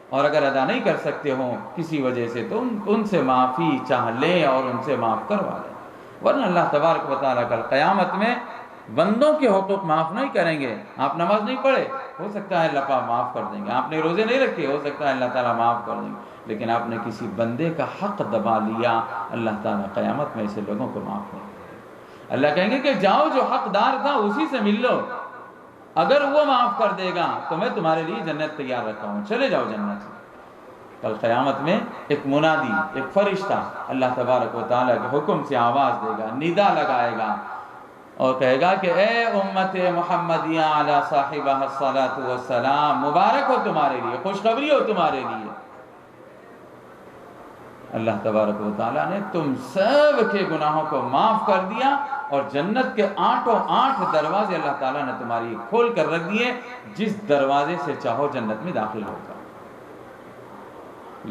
اور اگر ادا نہیں کر سکتے ہوں کسی وجہ سے تو ان سے معافی چاہ لیں اور ان سے معاف کروا لیں، ورنہ اللہ تبارک و تعالیٰ کل قیامت میں بندوں کے حقوق معاف نہیں کریں گے۔ آپ نماز نہیں پڑھے، ہو سکتا ہے اللہ پاک معاف کر دیں گے، آپ نے روزے نہیں رکھے، ہو سکتا ہے اللہ تعالیٰ معاف کر دیں گے، لیکن آپ نے کسی بندے کا حق دبا لیا، اللہ تعالیٰ قیامت میں ایسے لوگوں کو معاف نہیں کرے گا۔ اللہ کہیں گے کہ جاؤ جو حقدار تھا اسی سے مل لو، اگر وہ معاف کر دے گا تو میں تمہارے لیے جنت تیار رکھا ہوں، چلے جاؤ جنت۔ کل قیامت میں ایک منادی، ایک فرشتہ اللہ تبارک و تعالیٰ کے حکم سے آواز دے گا، ندا لگائے گا اور کہے گا کہ اے امت محمدیہ علی صاحبہ الصلاۃ والسلام، مبارک ہو تمہارے لیے، خوشخبری ہو تمہارے لیے، اللہ تبارک و تعالیٰ نے تم سب کے گناہوں کو معاف کر دیا اور جنت کے 8 دروازے اللہ تعالیٰ نے تمہاری کھول کر رکھ دیے، جس دروازے سے چاہو جنت میں داخل ہو جاؤ۔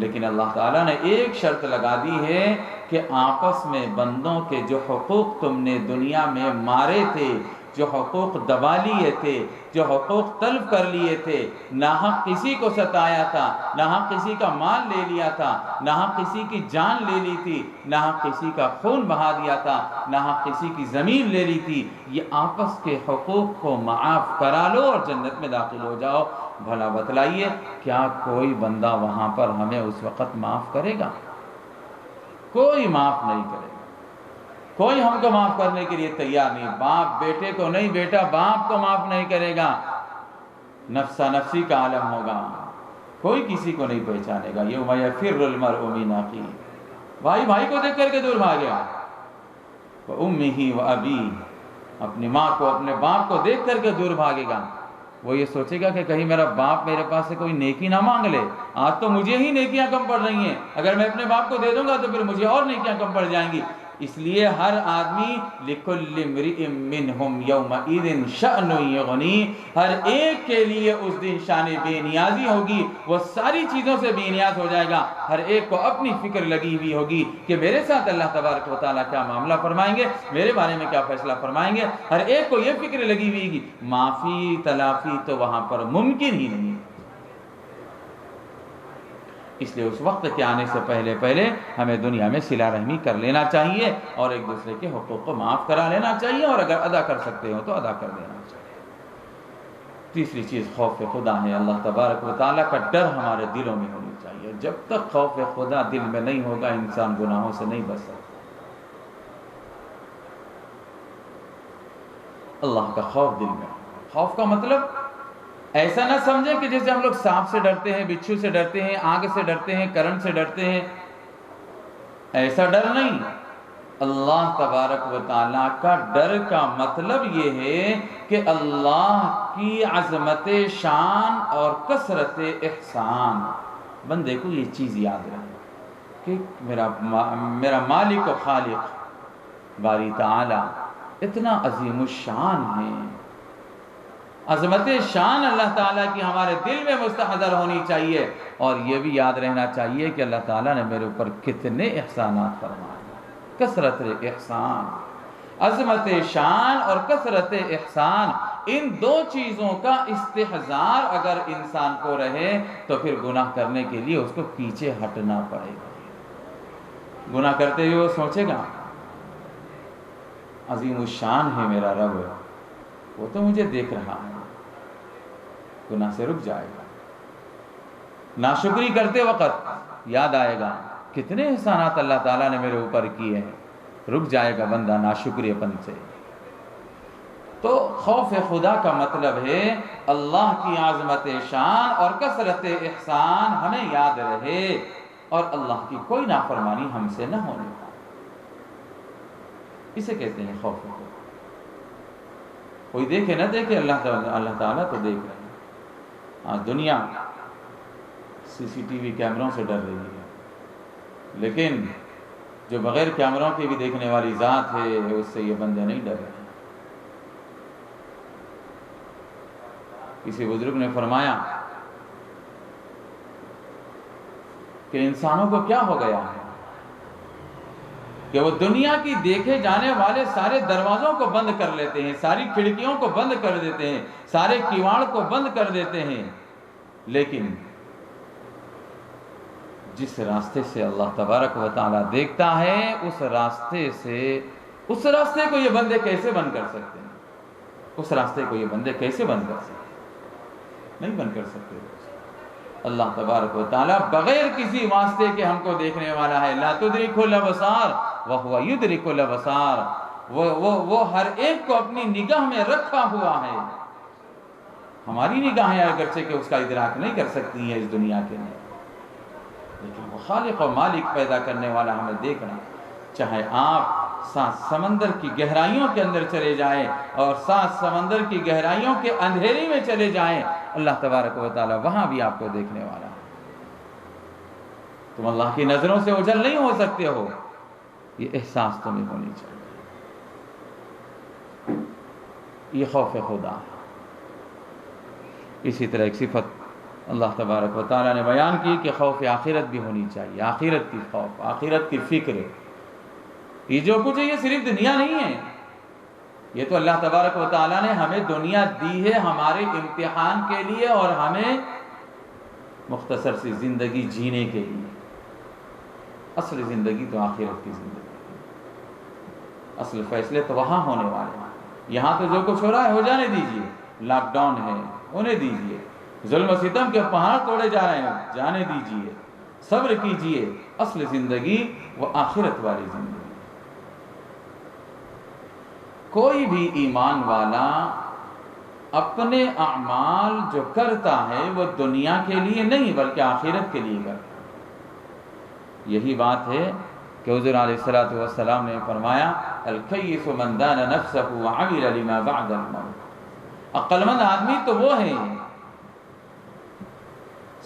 لیکن اللہ تعالیٰ نے ایک شرط لگا دی ہے کہ آپس میں بندوں کے جو حقوق تم نے دنیا میں مارے تھے، جو حقوق دبا لیے تھے، جو حقوق طلب کر لیے تھے، ناحق کسی کو ستایا تھا، ناحق کسی کا مال لے لیا تھا، ناحق کسی کی جان لے لی تھی، ناحق کسی کا خون بہا دیا تھا، ناحق کسی کی زمین لے لی تھی، یہ آپس کے حقوق کو معاف کرا لو اور جنت میں داخل ہو جاؤ۔ بھلا بتلائیے کیا کوئی بندہ وہاں پر ہمیں اس وقت معاف کرے گا؟ کوئی معاف نہیں کرے گا، کوئی ہم کو معاف کرنے کے لیے تیار نہیں۔ باپ بیٹے کو نہیں، بیٹا باپ کو معاف نہیں کرے گا، نفسا نفسی کا عالم ہوگا، کوئی کسی کو نہیں پہچانے گا۔ یوم یفر المرء من اخیہ، بھائی بھائی کو دیکھ کر کے دور بھاگے گا، وامہ وابیہ، اپنی ماں کو اپنے باپ کو دیکھ کر کے دور بھاگے گا۔ وہ یہ سوچے گا کہ کہیں میرا باپ میرے پاس سے کوئی نیکی نہ مانگ لے، آج تو مجھے ہی نیکیاں کم پڑ رہی ہیں، اگر میں اپنے باپ کو دے دوں گا تو پھر مجھے اور نیکیاں کم پڑ جائیں گی۔ اس لیے ہر آدمی لِكُلِّ امْرِئٍ مِّنْهُمْ يَوْمَئِذٍ شَأْنٌ يُغْنِيهِ، ہر ایک کے لیے اس دن شان بے نیازی ہوگی، وہ ساری چیزوں سے بے نیاز ہو جائے گا۔ ہر ایک کو اپنی فکر لگی ہوئی ہوگی کہ میرے ساتھ اللہ تبارک و تعالیٰ کیا معاملہ فرمائیں گے، میرے بارے میں کیا فیصلہ فرمائیں گے۔ ہر ایک کو یہ فکر لگی ہوئی ہوگی، معافی تلافی تو وہاں پر ممکن ہی نہیں۔ اس لیے اس وقت کے آنے سے پہلے ہمیں دنیا میں صلہ رحمی کر لینا چاہیے اور ایک دوسرے کے حقوق کو معاف کرا لینا چاہیے، اور اگر ادا کر سکتے ہو تو ادا کر دینا چاہیے۔ تیسری چیز خوف خدا ہے، اللہ تبارک و تعالیٰ کا ڈر ہمارے دلوں میں ہونی چاہیے۔ جب تک خوف خدا دل میں نہیں ہوگا انسان گناہوں سے نہیں بچ سکتا۔ اللہ کا خوف دل میں، خوف کا مطلب ایسا نہ سمجھیں کہ جیسے ہم لوگ سانپ سے ڈرتے ہیں، بچھو سے ڈرتے ہیں، آگ سے ڈرتے ہیں، کرنٹ سے ڈرتے ہیں، ایسا ڈر نہیں۔ اللہ تبارک و تعالیٰ کا ڈر کا مطلب یہ ہے کہ اللہ کی عظمت شان اور کثرت احسان، بندے کو یہ چیز یاد رہے کہ میرا مالک و خالق باری تعالیٰ اتنا عظیم الشان ہے۔ عظمت شان اللہ تعالیٰ کی ہمارے دل میں مستحضر ہونی چاہیے، اور یہ بھی یاد رہنا چاہیے کہ اللہ تعالیٰ نے میرے اوپر کتنے احسانات فرمائے۔ کثرت احسان، عظمت شان اور کثرت احسان، ان دو چیزوں کا استحضار اگر انسان کو رہے تو پھر گناہ کرنے کے لیے اس کو پیچھے ہٹنا پڑے گا۔ گناہ کرتے ہوئے وہ سوچے گا عظیم الشان ہے میرا رب، وہ تو مجھے دیکھ رہا ہے، گناہ سے رک جائے گا۔ ناشکری کرتے وقت یاد آئے گا کتنے احسانات اللہ تعالیٰ نے میرے اوپر کیے ہیں، رک جائے گا بندہ ناشکری پن سے۔ تو خوف خدا کا مطلب ہے اللہ کی عظمت شان اور کثرت احسان ہمیں یاد رہے، اور اللہ کی کوئی نافرمانی ہم سے نہ ہونے پائے، اسے کہتے ہیں خوف خدا۔ کوئی دیکھے نہ دیکھے اللہ تعالیٰ تو دیکھ رہے ہیں۔ آج دنیا CCTV کیمروں سے ڈر رہی ہے، لیکن جو بغیر کیمروں کے بھی دیکھنے والی ذات ہے اس سے یہ بندے نہیں ڈر رہے۔ کسی بزرگ نے فرمایا کہ انسانوں کو کیا ہو گیا ہے کہ وہ دنیا کی دیکھے جانے والے سارے دروازوں کو بند کر لیتے ہیں، ساری کھڑکیوں کو بند کر دیتے ہیں، سارے کیواڑ کو بند کر دیتے ہیں، لیکن جس راستے سے اللہ تبارک و تعالیٰ دیکھتا ہے اس راستے کو یہ بندے کیسے بند کر سکتے ہیں؟ اس راستے کو یہ بندے کیسے بند کر سکتے ہیں؟ نہیں بند کر سکتے۔ اللہ تبارک و تعالیٰ بغیر کسی واسطے کے ہم کو دیکھنے والا ہے۔ لا تدرک الابصار وہو یدرک الابصار، وہ ہر ایک کو اپنی نگاہ میں رکھا ہوا ہے۔ ہماری نگاہیں اگرچہ کہ اس کا ادراک نہیں کر سکتی ہیں اس دنیا کے اندر، لیکن وہ خالق و مالک پیدا کرنے والا ہمیں دیکھ رہا ہے۔ چاہے آپ سات سمندر کی گہرائیوں کے اندر چلے جائیں اور سات سمندر کی گہرائیوں کے اندھیری میں چلے جائیں، اللہ تبارک و تعالیٰ وہاں بھی آپ کو دیکھنے والا ہے۔ تم اللہ کی نظروں سے اوجھل نہیں ہو سکتے ہو، یہ احساس تمہیں ہونی چاہیے. یہ خوف خدا ہے. اسی طرح ایک صفت اللہ تبارک و تعالیٰ نے بیان کی کہ خوف آخرت بھی ہونی چاہیے. آخرت کی خوف، آخرت کی فکر. یہ جو کچھ ہے یہ صرف دنیا نہیں ہے، یہ تو اللہ تبارک و تعالیٰ نے ہمیں دنیا دی ہے ہمارے امتحان کے لیے اور ہمیں مختصر سی زندگی جینے کے لیے. اصل زندگی تو آخرت کی زندگی ہے. اصل فیصلے تو وہاں ہونے والے ہیں. یہاں تو جو کچھ ہو رہا ہے ہو جانے دیجئے. لاک ڈاؤن ہے ہونے دیجئے، ظلم و ستم کے پہاڑ توڑے جا رہے ہیں جانے دیجئے، صبر کیجئے. اصل زندگی وہ آخرت والی زندگی. کوئی بھی ایمان والا اپنے اعمال جو کرتا ہے وہ دنیا کے لیے نہیں بلکہ آخرت کے لیے کرتا ہے. یہی بات ہے کہ حضور علیہ الصلوۃ والسلام نے فرمایا الکیس من دان نفسہ وعمل لما بعد الموت. عقل مند آدمی تو وہ ہے،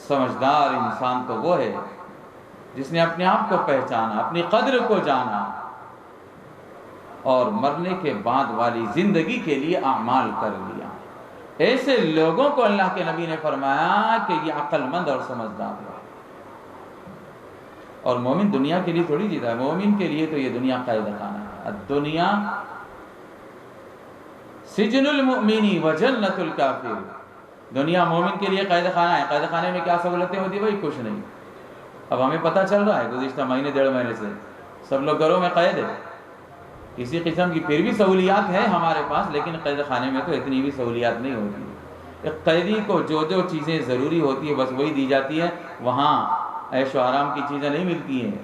سمجھدار انسان تو وہ ہے جس نے اپنے آپ کو پہچانا، اپنی قدر کو جانا اور مرنے کے بعد والی زندگی کے لیے اعمال کر لیا. ایسے لوگوں کو اللہ کے نبی نے فرمایا کہ یہ عقل مند اور سمجھدار ہے. اور مومن دنیا کے لیے تھوڑی جیتا ہے. مومن کے لیے تو یہ دنیا قید خانہ ہے. الدنیا سجن المؤمن و جنت الکافر. دنیا مومن کے لیے قید خانہ ہے. قید خانے میں کیا سہولتیں ہوتی ہیں بھائی؟ کچھ نہیں. اب ہمیں پتہ چل رہا ہے گزشتہ مہینے 1.5 مہینے سے سب لوگ گھروں میں قید ہے. کسی قسم کی پھر بھی سہولیات ہیں ہمارے پاس، لیکن قید خانے میں تو اتنی بھی سہولیات نہیں ہوتی. ایک قیدی کو جو جو چیزیں ضروری ہوتی ہے بس وہی دی جاتی ہے. وہاں عیش و آرام کی چیزیں نہیں ملتی ہیں.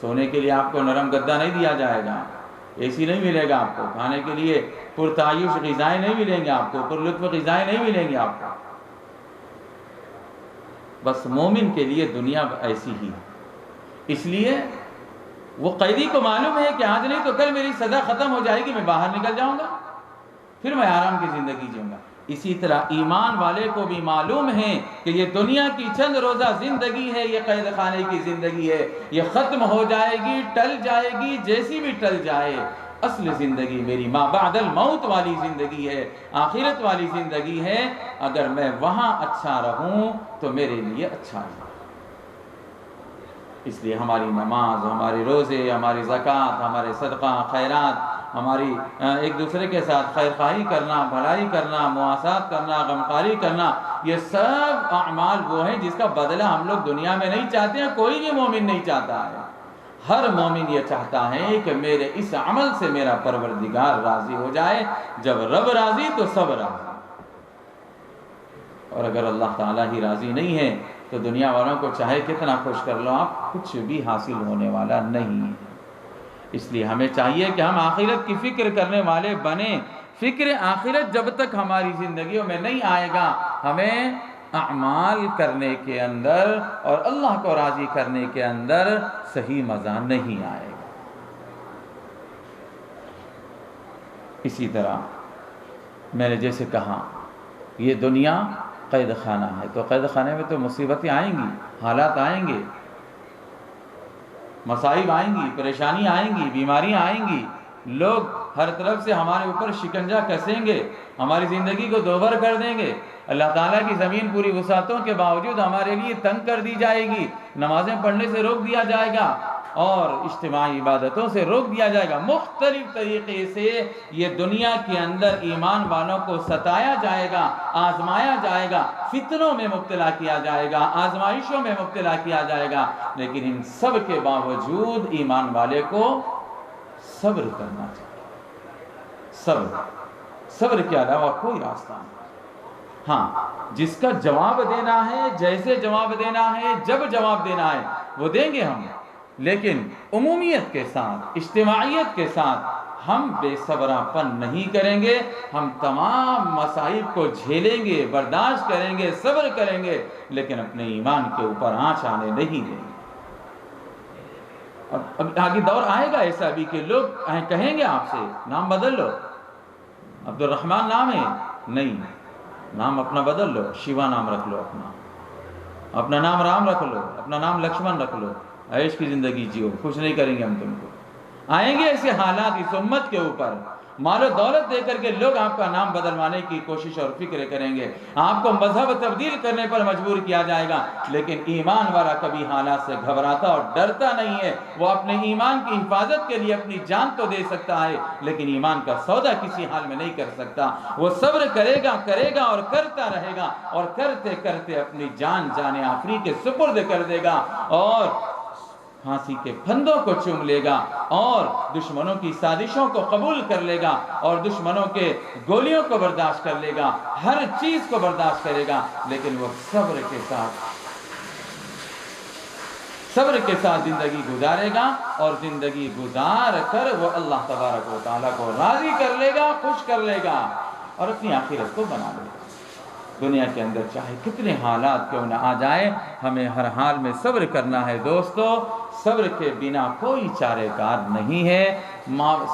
سونے کے لیے آپ کو نرم گدا نہیں دیا جائے گا، اے سی نہیں ملے گا آپ کو، کھانے کے لیے پرتعیش غذائیں نہیں ملیں گے آپ کو، پر لطف غذائیں نہیں ملیں گے آپ کو. بس مومن کے لیے دنیا ایسی ہی. اس لیے وہ قیدی کو معلوم ہے کہ آج نہیں تو کل میری سزا ختم ہو جائے گی، میں باہر نکل جاؤں گا، پھر میں آرام کی زندگی جیوں گا. اسی طرح ایمان والے کو بھی معلوم ہے کہ یہ دنیا کی چند روزہ زندگی ہے، یہ قید خانے کی زندگی ہے، یہ ختم ہو جائے گی، ٹل جائے گی، جیسی بھی ٹل جائے. اصل زندگی میری ما بعد الموت والی زندگی ہے، آخرت والی زندگی ہے. اگر میں وہاں اچھا رہوں تو میرے لیے اچھا ہے. اس لیے ہماری نماز، ہمارے روزے، ہماری زکوٰۃ، ہمارے صدقہ خیرات، ہماری ایک دوسرے کے ساتھ خیر خواہی کرنا، بھلائی کرنا، مواسات کرنا، غمخواری کرنا، یہ سب اعمال وہ ہیں جس کا بدلہ ہم لوگ دنیا میں نہیں چاہتے ہیں. کوئی بھی مومن نہیں چاہتا ہے. ہر مومن یہ چاہتا ہے کہ میرے اس عمل سے میرا پروردگار راضی ہو جائے. جب رب راضی تو سب راضی. اور اگر اللہ تعالیٰ ہی راضی نہیں ہے تو دنیا والوں کو چاہے کتنا خوش کر لو آپ، کچھ بھی حاصل ہونے والا نہیں ہے. اس لیے ہمیں چاہیے کہ ہم آخرت کی فکر کرنے والے بنیں. فکر آخرت جب تک ہماری زندگیوں میں نہیں آئے گا، ہمیں اعمال کرنے کے اندر اور اللہ کو راضی کرنے کے اندر صحیح مزہ نہیں آئے گا. اسی طرح میں نے جیسے کہا یہ دنیا قید خانہ ہے، تو قید خانے میں تو مصیبتیں آئیں گی، حالات آئیں گے، مصائب آئیں گی، پریشانی آئیں گی، بیماریاں آئیں گی. لوگ ہر طرف سے ہمارے اوپر شکنجہ کسیں گے، ہماری زندگی کو دوبر کر دیں گے. اللہ تعالیٰ کی زمین پوری وسعتوں کے باوجود ہمارے لیے تنگ کر دی جائے گی. نمازیں پڑھنے سے روک دیا جائے گا اور اجتماعی عبادتوں سے روک دیا جائے گا. مختلف طریقے سے یہ دنیا کے اندر ایمان والوں کو ستایا جائے گا، آزمایا جائے گا، فتنوں میں مبتلا کیا جائے گا، آزمائشوں میں مبتلا کیا جائے گا. لیکن ان سب کے باوجود ایمان والے کو صبر کرنا چاہیے. صبر کے علاوہ کوئی راستہ نہیں. ہاں، جس کا جواب دینا ہے، جیسے جواب دینا ہے، جب جواب دینا ہے وہ دیں گے ہم، لیکن عمومیت کے ساتھ، اجتماعیت کے ساتھ ہم بے صبرا پن نہیں کریں گے. ہم تمام مصائب کو جھیلیں گے، برداشت کریں گے، صبر کریں گے، لیکن اپنے ایمان کے اوپر آنچ آنے نہیں دیں گے. اب آگے دور آئے گا ایسا بھی کہ لوگ کہیں گے آپ سے نام بدل لو، عبد الرحمن نام ہے، نہیں، نام اپنا بدل لو، شیوا نام رکھ لو، اپنا نام رام رکھ لو، اپنا نام لکشمن رکھ لو. عیش کی زندگی جیو، خوش نہیں کریں گے ہم تم کو۔ آئیں گے ایسے حالات اس امت کے اوپر، مال و دولت دے کر کے لوگ آپ کا نام بدلوانے کی کوشش اور فکر کریں گے، آپ کو مذہب تبدیل کرنے پر مجبور کیا جائے گا، لیکن ایمان والا کبھی حالات سے گھبراتا اور ڈرتا نہیں ہے۔ وہ اپنے ایمان کی حفاظت کے لیے اپنی جان تو دے سکتا ہے، لیکن ایمان کا سودا کسی حال میں نہیں کر سکتا۔ وہ صبر کرے گا اور کرتا رہے گا، اور کرتے کرتے اپنی جان جانے آخری کے سپرد کر دے گا، اور پھانسی کے پھندوں کو چوم لے گا، اور دشمنوں کی سازشوں کو قبول کر لے گا، اور دشمنوں کے گولیوں کو برداشت کر لے گا، ہر چیز کو برداشت کرے گا، لیکن وہ صبر کے ساتھ زندگی گزارے گا، اور زندگی گزار کر وہ اللہ تبارک و تعالیٰ کو راضی کر لے گا، خوش کر لے گا، اور اپنی آخرت کو بنا لے گا۔ دنیا کے اندر چاہے کتنے حالات کیوں نہ آ جائیں، ہمیں ہر حال میں صبر کرنا ہے دوستو۔ صبر کے بنا کوئی چارے کار نہیں ہے۔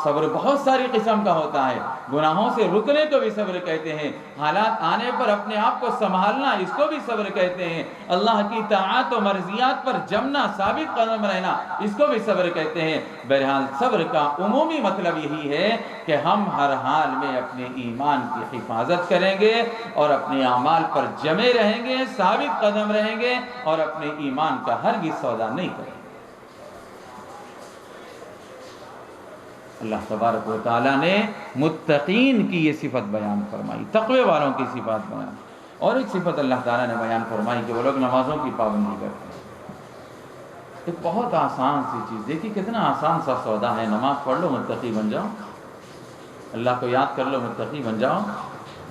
صبر بہت ساری قسم کا ہوتا ہے، گناہوں سے رکنے کو بھی صبر کہتے ہیں، حالات آنے پر اپنے آپ کو سنبھالنا اس کو بھی صبر کہتے ہیں، اللہ کی طاعات و مرضیات پر جمنا، ثابت قدم رہنا، اس کو بھی صبر کہتے ہیں۔ بہرحال صبر کا عمومی مطلب یہی ہے کہ ہم ہر حال میں اپنے ایمان کی حفاظت کریں گے، اور اپنے اعمال پر جمے رہیں گے، ثابت قدم رہیں گے، اور اپنے ایمان کا ہرگز سودا نہیں کریں گے۔ اللہ تبارک و تعالیٰ نے متقین کی یہ صفت بیان فرمائی، تقوی والوں کی صفات بیان، اور ایک صفت اللہ تعالیٰ نے بیان فرمائی کہ وہ لوگ نمازوں کی پابندی کرتے ہیں۔ ایک بہت آسان سی چیز، دیکھیے کتنا آسان سا سودا ہے، نماز پڑھ لو متقی بن جاؤ، اللہ کو یاد کر لو متقی بن جاؤ۔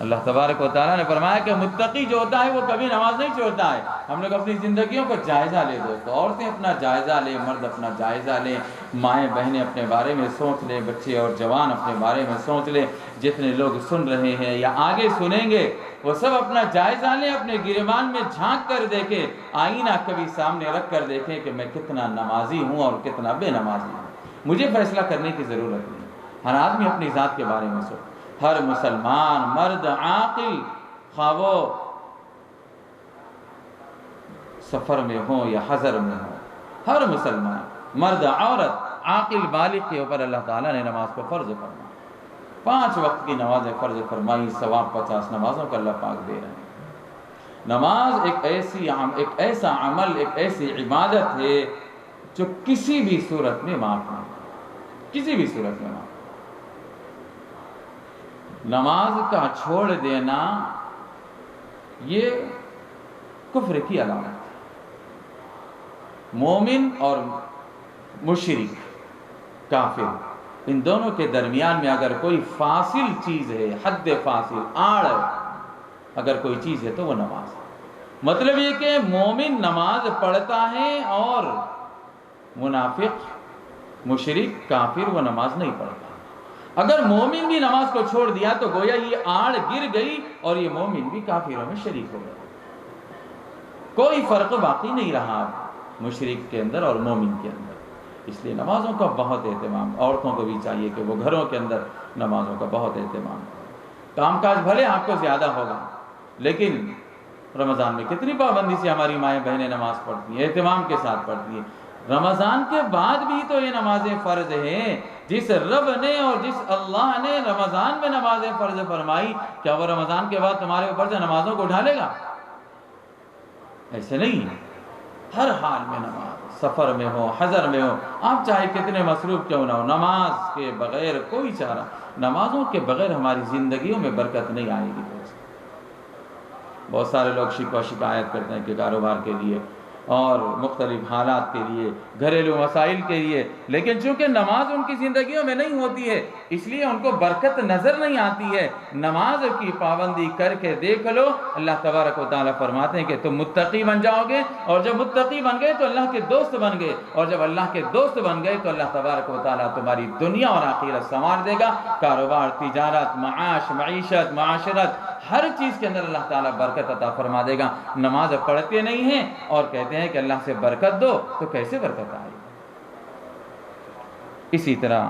اللہ تبارک و تعالیٰ نے فرمایا کہ متقی جو ہوتا ہے وہ کبھی نماز نہیں چھوڑتا ہے۔ ہم لوگ اپنی زندگیوں کو جائزہ لے دو، تو عورتیں اپنا جائزہ لیں، مرد اپنا جائزہ لیں، مائیں بہنیں اپنے بارے میں سوچ لیں، بچے اور جوان اپنے بارے میں سوچ لیں، جتنے لوگ سن رہے ہیں یا آگے سنیں گے وہ سب اپنا جائزہ لیں، اپنے گریبان میں جھانک کر دیکھیں، آئینہ کبھی سامنے رکھ کر دیکھیں کہ میں کتنا نمازی ہوں اور کتنا بے نمازی ہوں۔ مجھے فیصلہ کرنے کی ضرورت نہیں، ہر آدمی اپنی ذات کے بارے میں سوچ، ہر مسلمان مرد عاقل، خواہ وہ سفر میں ہو یا حضر میں ہو، ہر مسلمان مرد عورت عاقل بالغ کے اوپر اللہ تعالیٰ نے نماز کو فرض فرمایا، 5 وقت کی نمازیں فرض فرمائی، ثواب 50 نمازوں کا اللہ پاک دے رہے ہیں۔ نماز ایک ایسا عمل، ایک ایسی عبادت ہے جو کسی بھی صورت میں معاف نہیں، کسی بھی صورت میں معاف۔ نماز کا چھوڑ دینا یہ کفر کی علامت ہے۔ مومن اور مشرک، کافر، ان دونوں کے درمیان میں اگر کوئی فاصل چیز ہے، حد فاصل، آڑ اگر کوئی چیز ہے تو وہ نماز ہے۔ مطلب یہ کہ مومن نماز پڑھتا ہے اور منافق، مشرک، کافر وہ نماز نہیں پڑھتا۔ اگر مومن بھی نماز کو چھوڑ دیا تو گویا یہ آڑ گر گئی اور یہ مومن بھی کافروں میں شریک ہو گیا، کوئی فرق باقی نہیں رہا مشرک کے اندر اور مومن کے اندر۔ اس لیے نمازوں کا بہت اہتمام، عورتوں کو بھی چاہیے کہ وہ گھروں کے اندر نمازوں کا بہت اہتمام کریں۔ کام کاج بھلے آپ کو زیادہ ہوگا، لیکن رمضان میں کتنی پابندی سے ہماری مائیں بہنیں نماز پڑھتی ہیں، اہتمام کے ساتھ پڑھتی ہیں۔ رمضان کے بعد بھی تو یہ نمازیں فرض ہیں۔ جس رب نے اور جس اللہ نے رمضان میں نمازیں فرض فرمائی، کیا وہ رمضان کے بعد تمہارے اوپر سے نمازوں کو اٹھا لے گا؟ ایسے نہیں ہے، ہر حال میں نماز، سفر میں ہو، حضر میں ہو، آپ چاہے کتنے مصروف کیوں نہ ہو، نماز کے بغیر کوئی چارہ، نمازوں کے بغیر ہماری زندگیوں میں برکت نہیں آئے گی۔ بہت سارے لوگ شکوہ شکایت کرتے ہیں کہ کاروبار کے لیے اور مختلف حالات کے لیے، گھریلو مسائل کے لیے، لیکن چونکہ نماز ان کی زندگیوں میں نہیں ہوتی ہے اس لیے ان کو برکت نظر نہیں آتی ہے۔ نماز کی پابندی کر کے دیکھ لو، اللہ تبارک و تعالیٰ فرماتے ہیں کہ تم متقی بن جاؤ گے، اور جب متقی بن گئے تو اللہ کے دوست بن گئے، اور جب اللہ کے دوست بن گئے تو اللہ تبارک و تعالیٰ تمہاری دنیا اور آخرت سنوار دے گا۔ کاروبار، تجارت، معاش، معیشت، معاشرت، ہر چیز کے اندر اللہ تعالیٰ برکت عطا فرما دے گا۔ نماز پڑھتے نہیں ہیں اور کہتے ہیں کہ اللہ سے برکت دو، تو کیسے برکت آئے گی؟ اسی طرح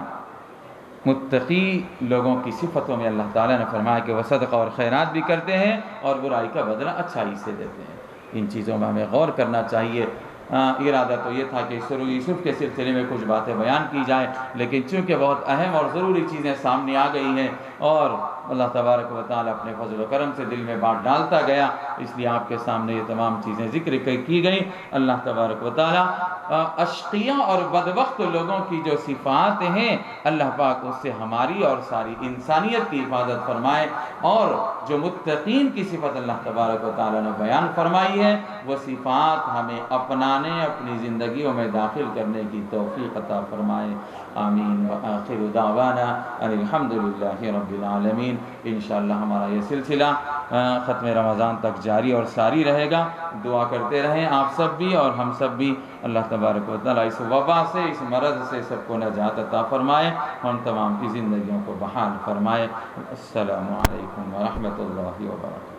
متقی لوگوں کی صفتوں میں اللہ تعالیٰ نے فرمایا کہ وہ صدقہ اور خیرات بھی کرتے ہیں اور برائی کا بدلہ اچھائی سے دیتے ہیں۔ ان چیزوں میں ہمیں غور کرنا چاہیے۔ ارادہ تو یہ تھا کہ سورہ یوسف کے سلسلے میں کچھ باتیں بیان کی جائیں، لیکن چونکہ بہت اہم اور ضروری چیزیں سامنے آ گئی ہیں اور اللہ تبارک و تعالیٰ اپنے فضل و کرم سے دل میں بات ڈالتا گیا، اس لیے آپ کے سامنے یہ تمام چیزیں ذکر کی گئیں۔ اللہ تبارک و تعالیٰ اشقیاء اور بدبخت لوگوں کی جو صفات ہیں اللہ پاک اس سے ہماری اور ساری انسانیت کی حفاظت فرمائے، اور جو متقین کی صفت اللہ تبارک و تعالیٰ نے بیان فرمائی ہے وہ صفات ہمیں اپنانے، اپنی زندگیوں میں داخل کرنے کی توفیق عطا فرمائے، آمین۔ وآخر دعوانا ان الحمدللہ رب العالمین۔ انشاءاللہ ہمارا یہ سلسلہ ختم رمضان تک جاری اور ساری رہے گا، دعا کرتے رہیں آپ سب بھی اور ہم سب بھی، اللہ تبارک و تعالیٰ اس وبا سے، اس مرض سے سب کو نجات عطا فرمائے، ہم تمام کی زندگیوں کو بحال فرمائے۔ السلام علیکم ورحمۃ اللہ وبرکاتہ۔